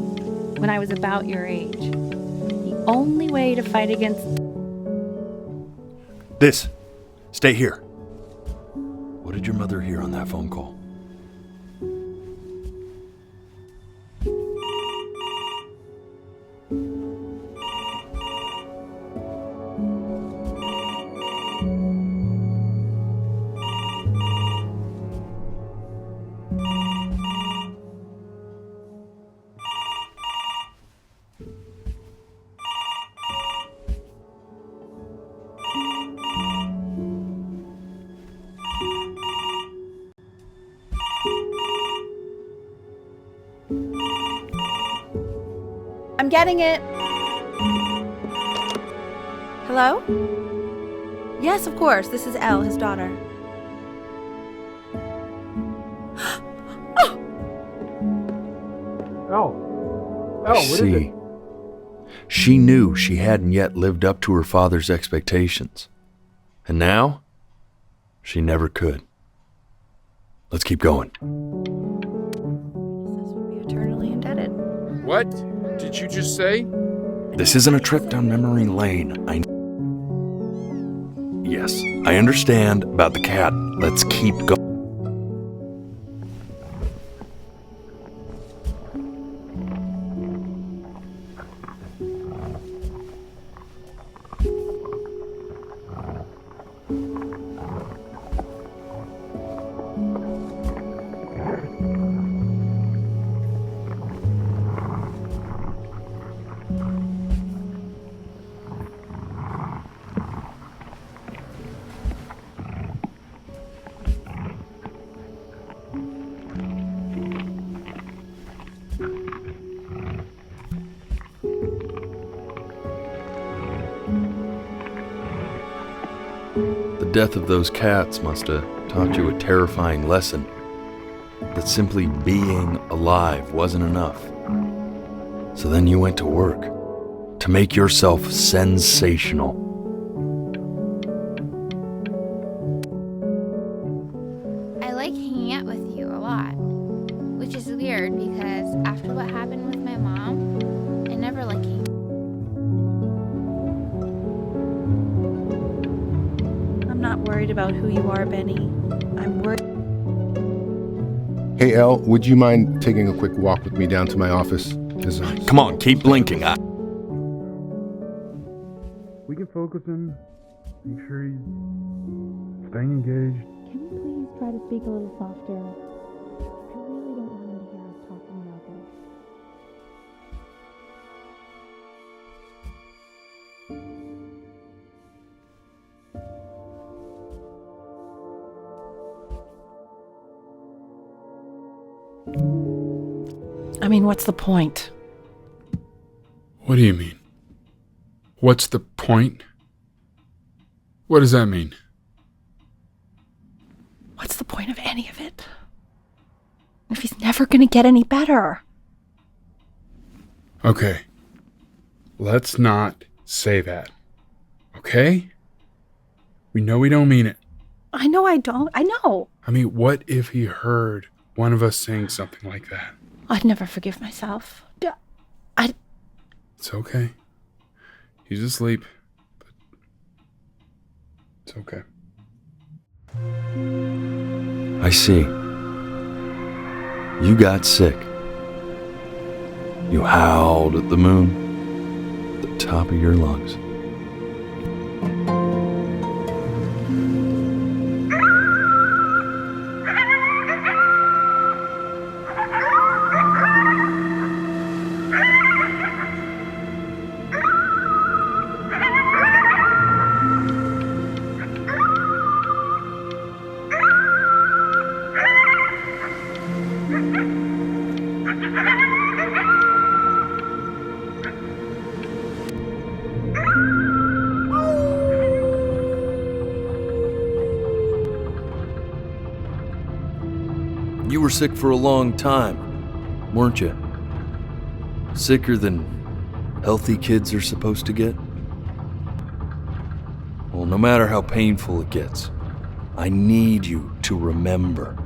when I was about your age, the only way to fight against... This. Stay here. What did your mother hear on that phone call? I'm getting it. Hello? Yes, of course. This is Elle, his daughter. What is it? She knew she hadn't yet lived up to her father's expectations. And now, she never could. Let's keep going. Eternally indebted. What did you just say? This isn't a trip down memory lane. Yes, I understand about the cat. Let's keep going. death of those cats must have taught you a terrifying lesson. That simply being alive wasn't enough. So then you went to work to make yourself sensational. I like hanging out with you a lot, which is weird because after what happened with my mom, I never like hanging. I'm not worried about who you are, Benny. I'm worried. Hey, Elle, would you mind taking a quick walk with me down to my office? Come on, keep blinking. We can focus in, make sure he's staying engaged. Can you please try to speak a little softer? I really don't want him to hear us talking about this. I mean, what's the point? What do you mean? What's the point? What does that mean? What's the point of any of it? If he's never gonna get any better. Okay. Let's not say that. Okay? We know we don't mean it. I know I don't. I know. I mean, what if he heard one of us saying something like that? I'd never forgive myself. It's okay. He's asleep. But it's okay. I see. You got sick. You howled at the moon, at the top of your lungs. You were sick for a long time, weren't you? Sicker than healthy kids are supposed to get? Well, no matter how painful it gets, I need you to remember.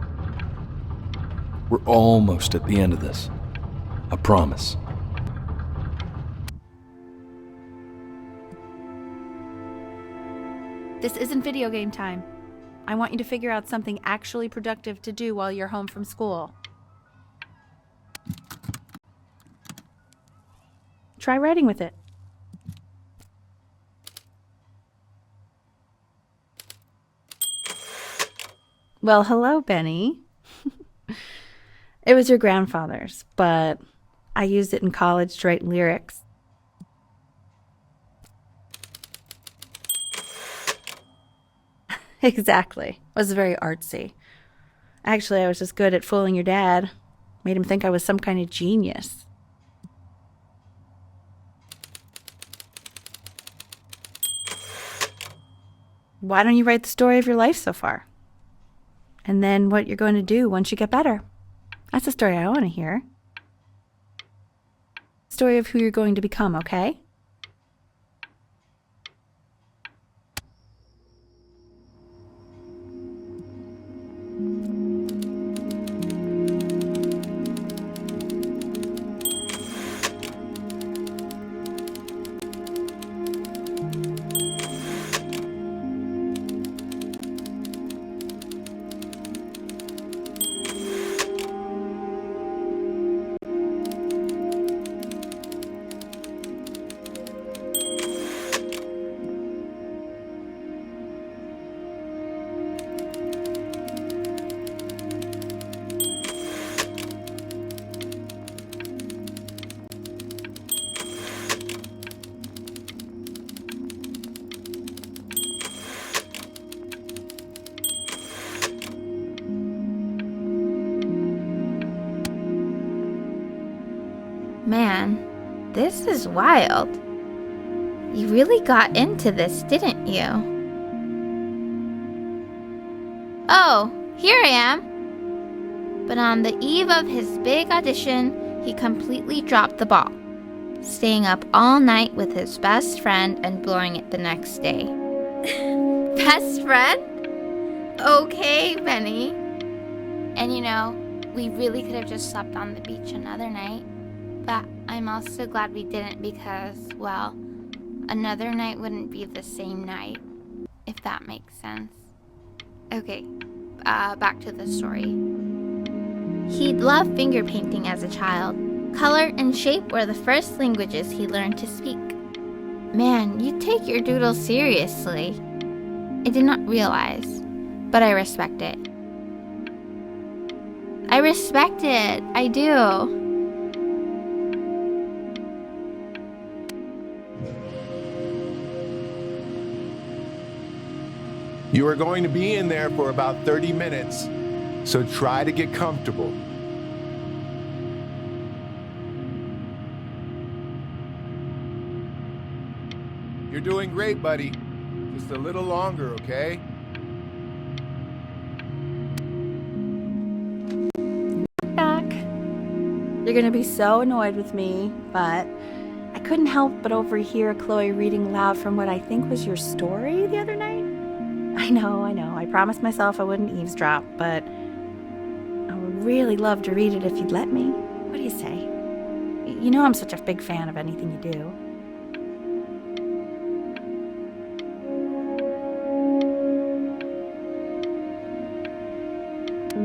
We're almost at the end of this. I promise. This isn't video game time. I want you to figure out something actually productive to do while you're home from school. Try writing with it. Well, hello, Benny. It was your grandfather's, but I used it in college to write lyrics. Exactly. It was very artsy. Actually, I was just good at fooling your dad. Made him think I was some kind of genius. Why don't you write the story of your life so far? And then what you're going to do once you get better. That's the story I want to hear. Story of who you're going to become, okay? Man, this is wild. You really got into this, didn't you? Oh, here I am. But on the eve of his big audition, he completely dropped the ball, staying up all night with his best friend and blowing it the next day. Best friend? Okay, Benny. And you know, we really could have just slept on the beach another night. But I'm also glad we didn't because, well, another night wouldn't be the same night, if that makes sense. Okay, back to the story. He'd loved finger painting as a child. Color and shape were the first languages he learned to speak. Man, you take your doodle seriously. I did not realize, but I respect it. I respect it, I do. You are going to be in there for about 30 minutes, so try to get comfortable. You're doing great, buddy. Just a little longer, okay? Back. You're gonna be so annoyed with me, but I couldn't help but overhear Chloe reading loud from what I think was your story the other night. I know. I promised myself I wouldn't eavesdrop, but I would really love to read it if you'd let me. What do you say? You know I'm such a big fan of anything you do. I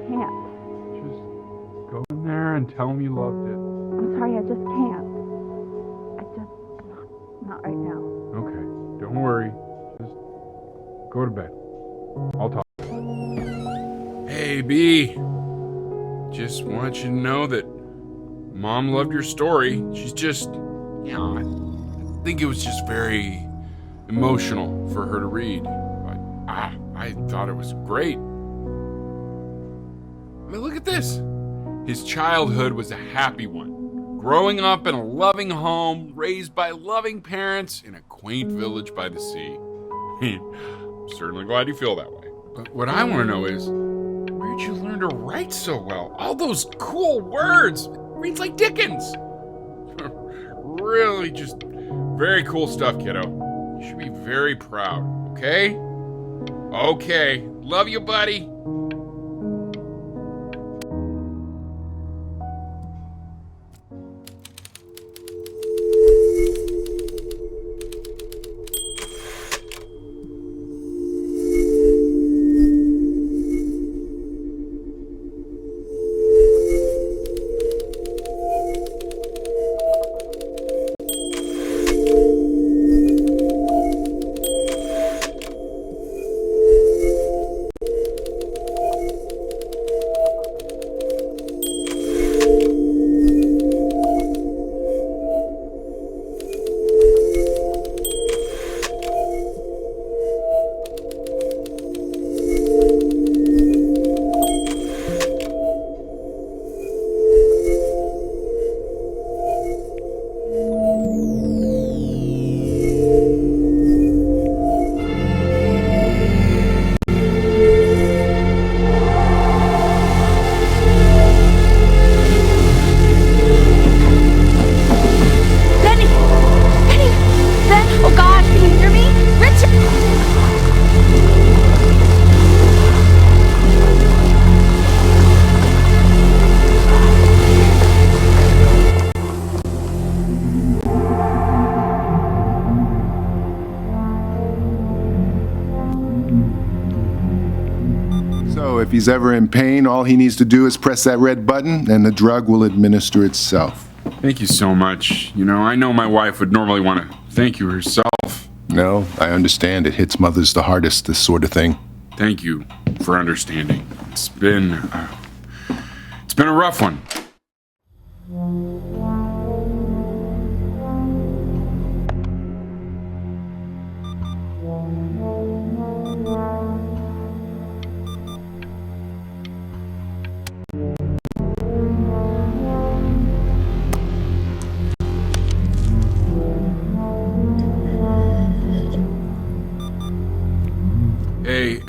can't. Just go in there and tell him you loved it. I'm sorry, I just can't. Not right now. Okay, don't worry. Just go to bed. I'll talk. Hey, B. Just want you to know that Mom loved your story. She's just, I think it was just very emotional for her to read. But I thought it was great. I mean, look at this. His childhood was a happy one. Growing up in a loving home, raised by loving parents in a quaint village by the sea. I'm certainly glad you feel that way. But what I want to know is, where'd you learn to write so well? All those cool words. Reads like Dickens. Really just very cool stuff, kiddo. You should be very proud, okay? Okay. Love you, buddy. If he's ever in pain, all he needs to do is press that red button and the drug will administer itself. Thank you so much. You know, I know my wife would normally want to thank you herself. No, I understand. It hits mothers the hardest, this sort of thing. Thank you for understanding. It's been a rough one.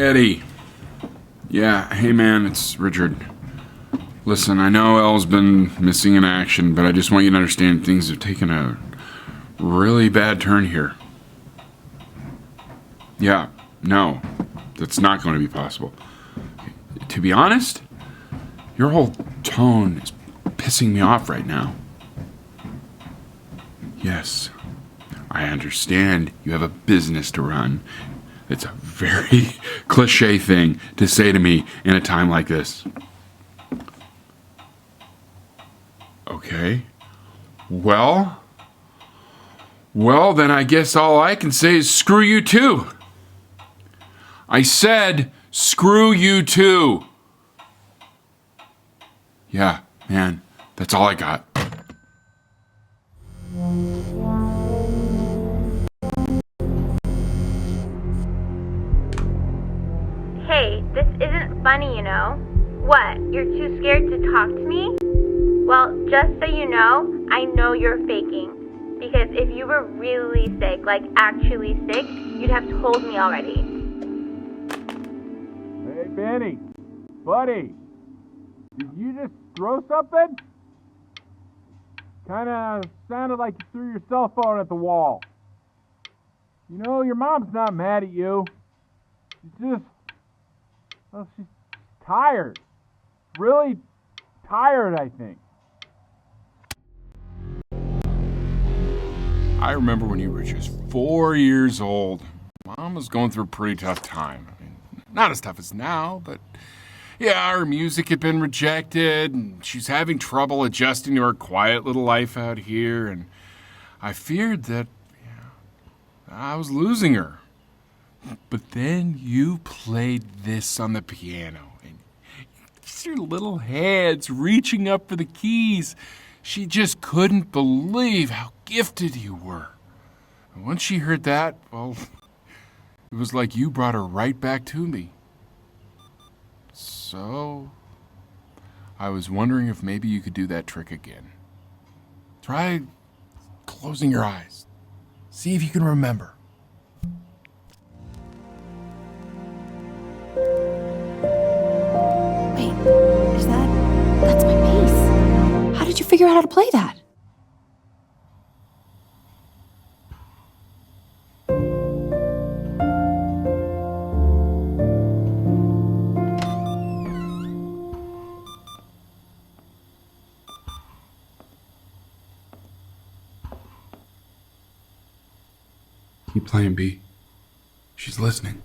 Eddie. Yeah, hey man, it's Richard. Listen, I know Elle's been missing in action, but I just want you to understand things have taken a really bad turn here. Yeah, no, that's not going to be possible. To be honest, your whole tone is pissing me off right now. Yes, I understand you have a business to run. It's a very cliche thing to say to me in a time like this. Okay. Well, then I guess all I can say is screw you too. I said screw you too. Yeah, man, that's all I got. Hey, this isn't funny, you know. What, you're too scared to talk to me? Well, just so you know you're faking. Because if you were really sick, like actually sick, you'd have told me already. Hey, Benny. Buddy. Did you just throw something? Kinda sounded like you threw your cell phone at the wall. You know, your mom's not mad at you. She's tired. Really tired, I think. I remember when you were just 4 years old. Mom was going through a pretty tough time. I mean, not as tough as now, but yeah, her music had been rejected, and she's having trouble adjusting to her quiet little life out here, and I feared that I was losing her. But then you played this on the piano, and just your little hands reaching up for the keys. She just couldn't believe how gifted you were. And once she heard that, well, it was like you brought her right back to me. So, I was wondering if maybe you could do that trick again. Try closing your eyes. See if you can remember. Wait, that's my bass. How did you figure out how to play that? Keep playing, B. She's listening.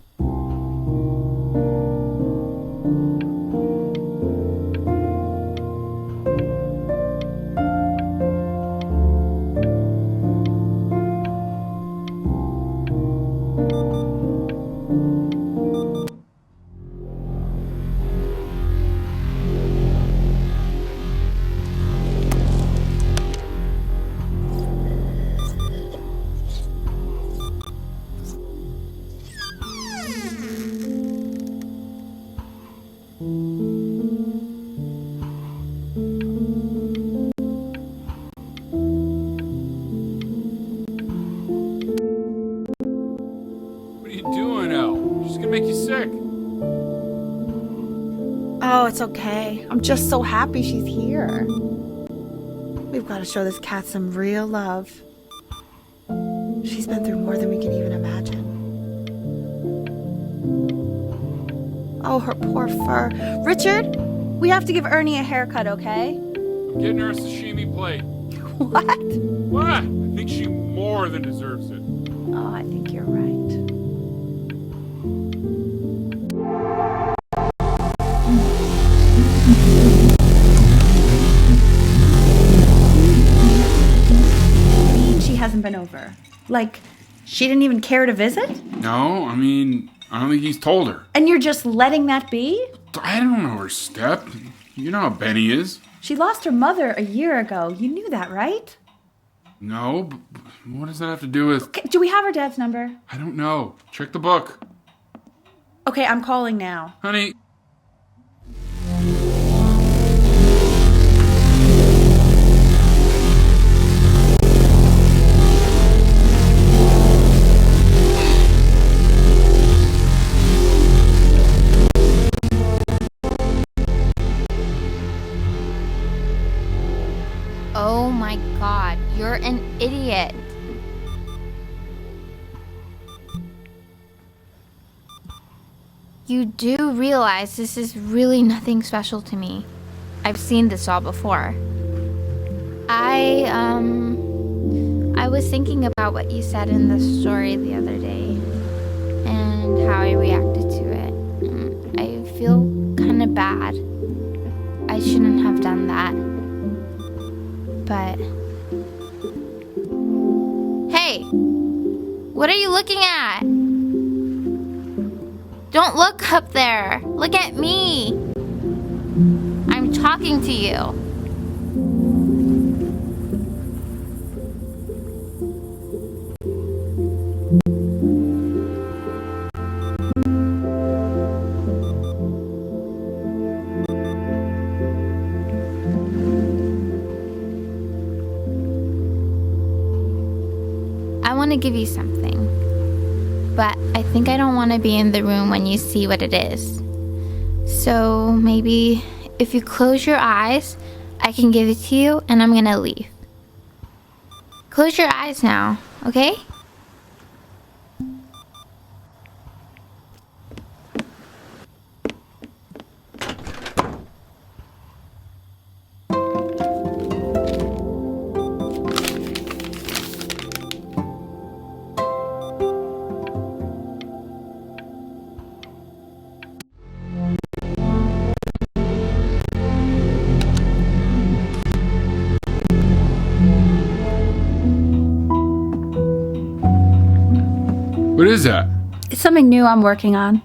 What are you doing, Elle? She's gonna make you sick. Oh, it's okay. I'm just so happy she's here. We've got to show this cat some real love. She's been through more than we can even imagine. Oh, her poor fur. Richard, we have to give Ernie a haircut, okay? I'm getting her a sashimi plate. What? What? I think she more than deserves it. Oh, I think you're right. She hasn't been over. Like, she didn't even care to visit? No, I mean, I don't think he's told her. And you're just letting that be? I don't know her step. You know how Benny is. She lost her mother a year ago. You knew that, right? No, but what does that have to do with... Okay, do we have her dad's number? I don't know. Check the book. Okay, I'm calling now. Honey... idiot. You do realize this is really nothing special to me. I've seen this all before. I was thinking about what you said in the story the other day and how I reacted to it. I feel kind of bad. I shouldn't have done that. But hey, what are you looking at? Don't look up there. Look at me. I'm talking to you. I want to give you something, but I think I don't want to be in the room when you see what it is. So maybe if you close your eyes, I can give it to you and I'm gonna leave. Close your eyes now, okay? What is that? It's something new I'm working on.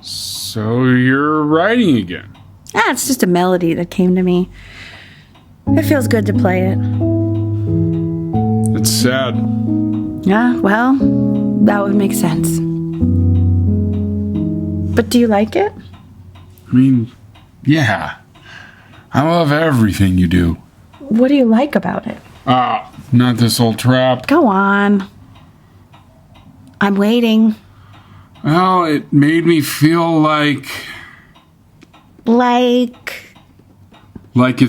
So you're writing again? It's just a melody that came to me. It feels good to play it. It's sad. Yeah, well, that would make sense. But do you like it? I mean, yeah. I love everything you do. What do you like about it? Not this old trap. Go on. I'm waiting. Well, it made me feel like if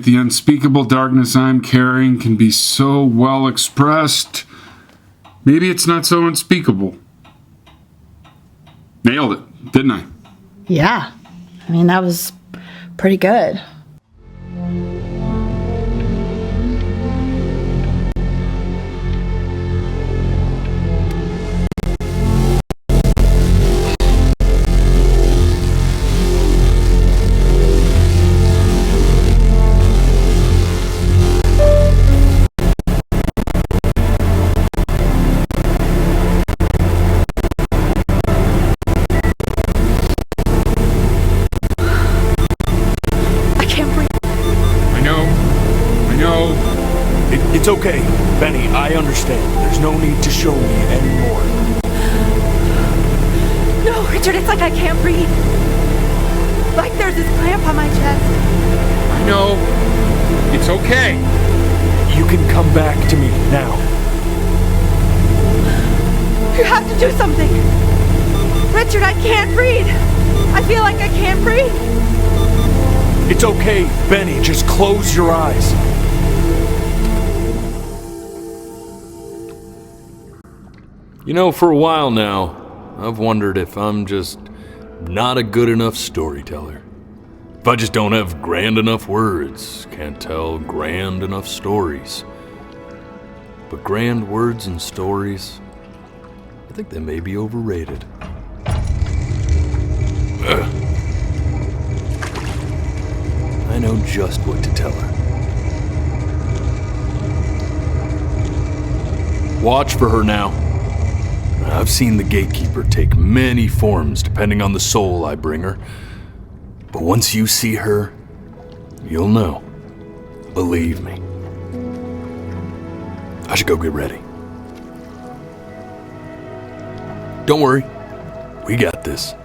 the unspeakable darkness I'm carrying can be so well expressed, maybe it's not so unspeakable. Nailed it, didn't I? Yeah. I mean, that was pretty good. It's okay, Benny, I understand. There's no need to show me anymore. No, Richard, it's like I can't breathe. Like there's this clamp on my chest. I know. It's okay. You can come back to me now. You have to do something. Richard, I can't breathe. I feel like I can't breathe. It's okay, Benny, just close your eyes. You know, for a while now, I've wondered if I'm just not a good enough storyteller. If I just don't have grand enough words, can't tell grand enough stories. But grand words and stories, I think they may be overrated. I know just what to tell her. Watch for her now. I've seen the gatekeeper take many forms depending on the soul I bring her. But once you see her, you'll know. Believe me. I should go get ready. Don't worry. We got this.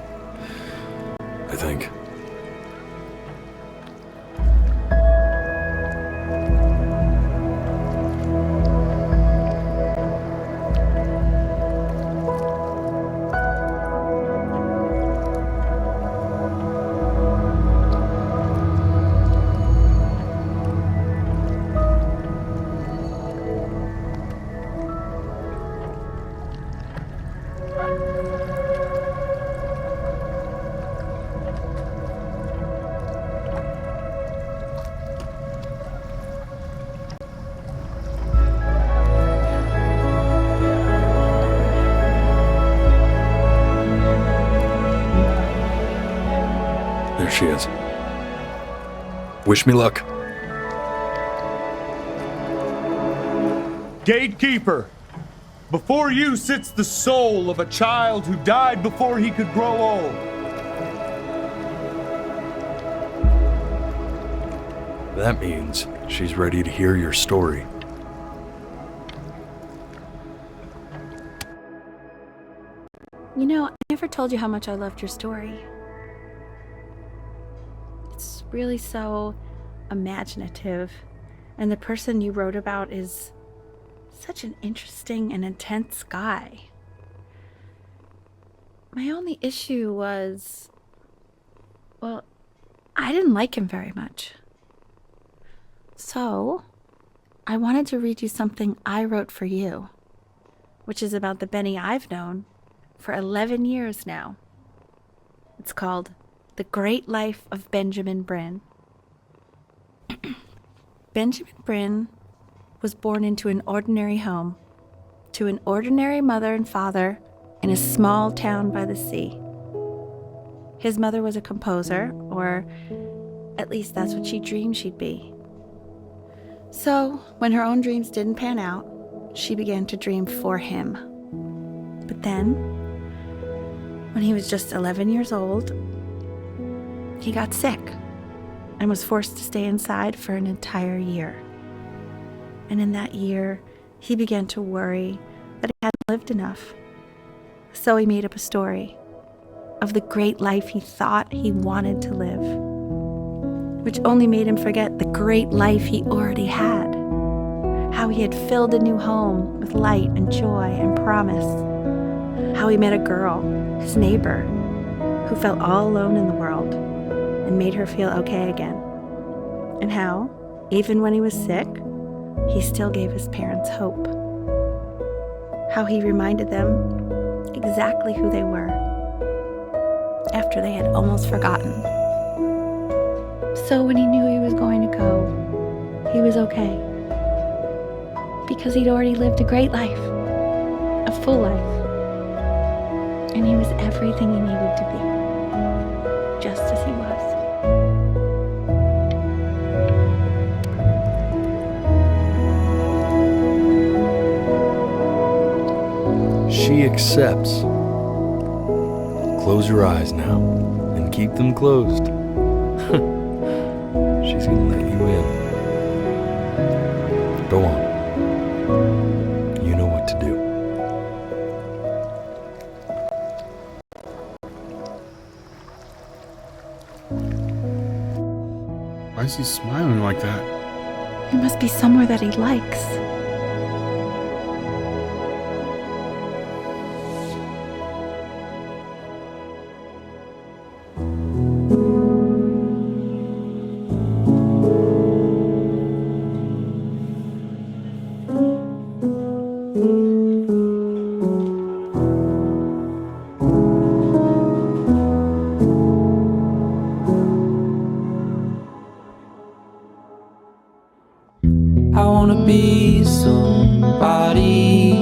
I think. is. Wish me luck. Gatekeeper, before you sits the soul of a child who died before he could grow old. That means she's ready to hear your story. You know, I never told you how much I loved your story. It's really so imaginative, and the person you wrote about is such an interesting and intense guy. My only issue was, well, I didn't like him very much. So, I wanted to read you something I wrote for you, which is about the Benny I've known for 11 years now. It's called The Great Life of Benjamin Brin. Benjamin Brin was born into an ordinary home, to an ordinary mother and father in a small town by the sea. His mother was a composer, or at least that's what she dreamed she'd be. So, when her own dreams didn't pan out, she began to dream for him. But then, when he was just 11 years old, he got sick and was forced to stay inside for an entire year. And in that year, he began to worry that he hadn't lived enough. So he made up a story of the great life he thought he wanted to live, which only made him forget the great life he already had. How he had filled a new home with light and joy and promise. How he met a girl, his neighbor, who felt all alone in the world and made her feel okay again. And how, even when he was sick, he still gave his parents hope. How he reminded them exactly who they were after they had almost forgotten. So when he knew he was going to go, he was okay. Because he'd already lived a great life, a full life. And he was everything he needed to be, just as he was. She accepts. Close your eyes now, and keep them closed. She's gonna let you in. Go on. You know what to do. Why is he smiling like that? It must be somewhere that he likes. I wanna be somebody.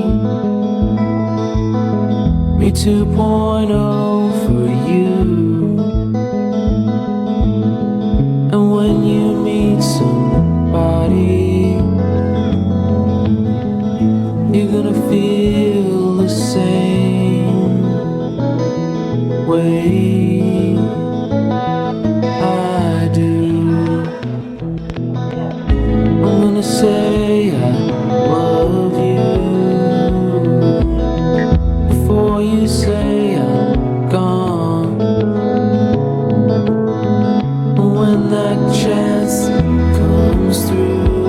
Me 2.0 for you. And when you meet somebody, you're gonna feel the same way I do. I'm gonna say I love you before you say I'm gone. And when that chance comes through,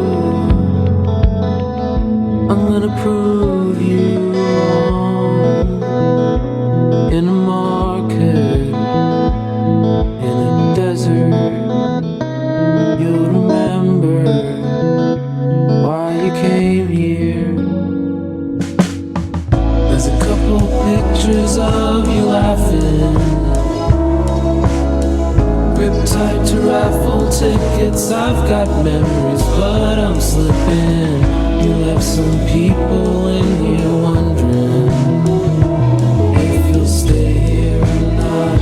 I'm gonna prove you wrong. In a market, in a desert, you'll remember why you came here. There's a couple pictures of you laughing, gripped tight to raffle tickets. I've got memories, but I'm slipping. You left some people in here wondering if you'll stay here or not.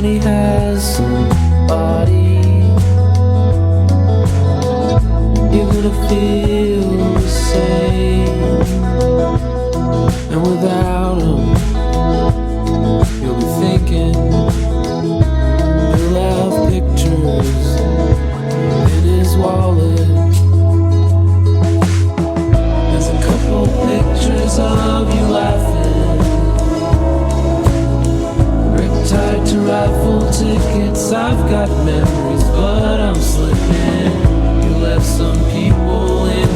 he has somebody, you're gonna feel the same. And without him, you'll be thinking he'll have pictures in his wallet. There's a couple pictures of you laughing, tied to raffle tickets. I've got memories, but I'm slipping. You left some people in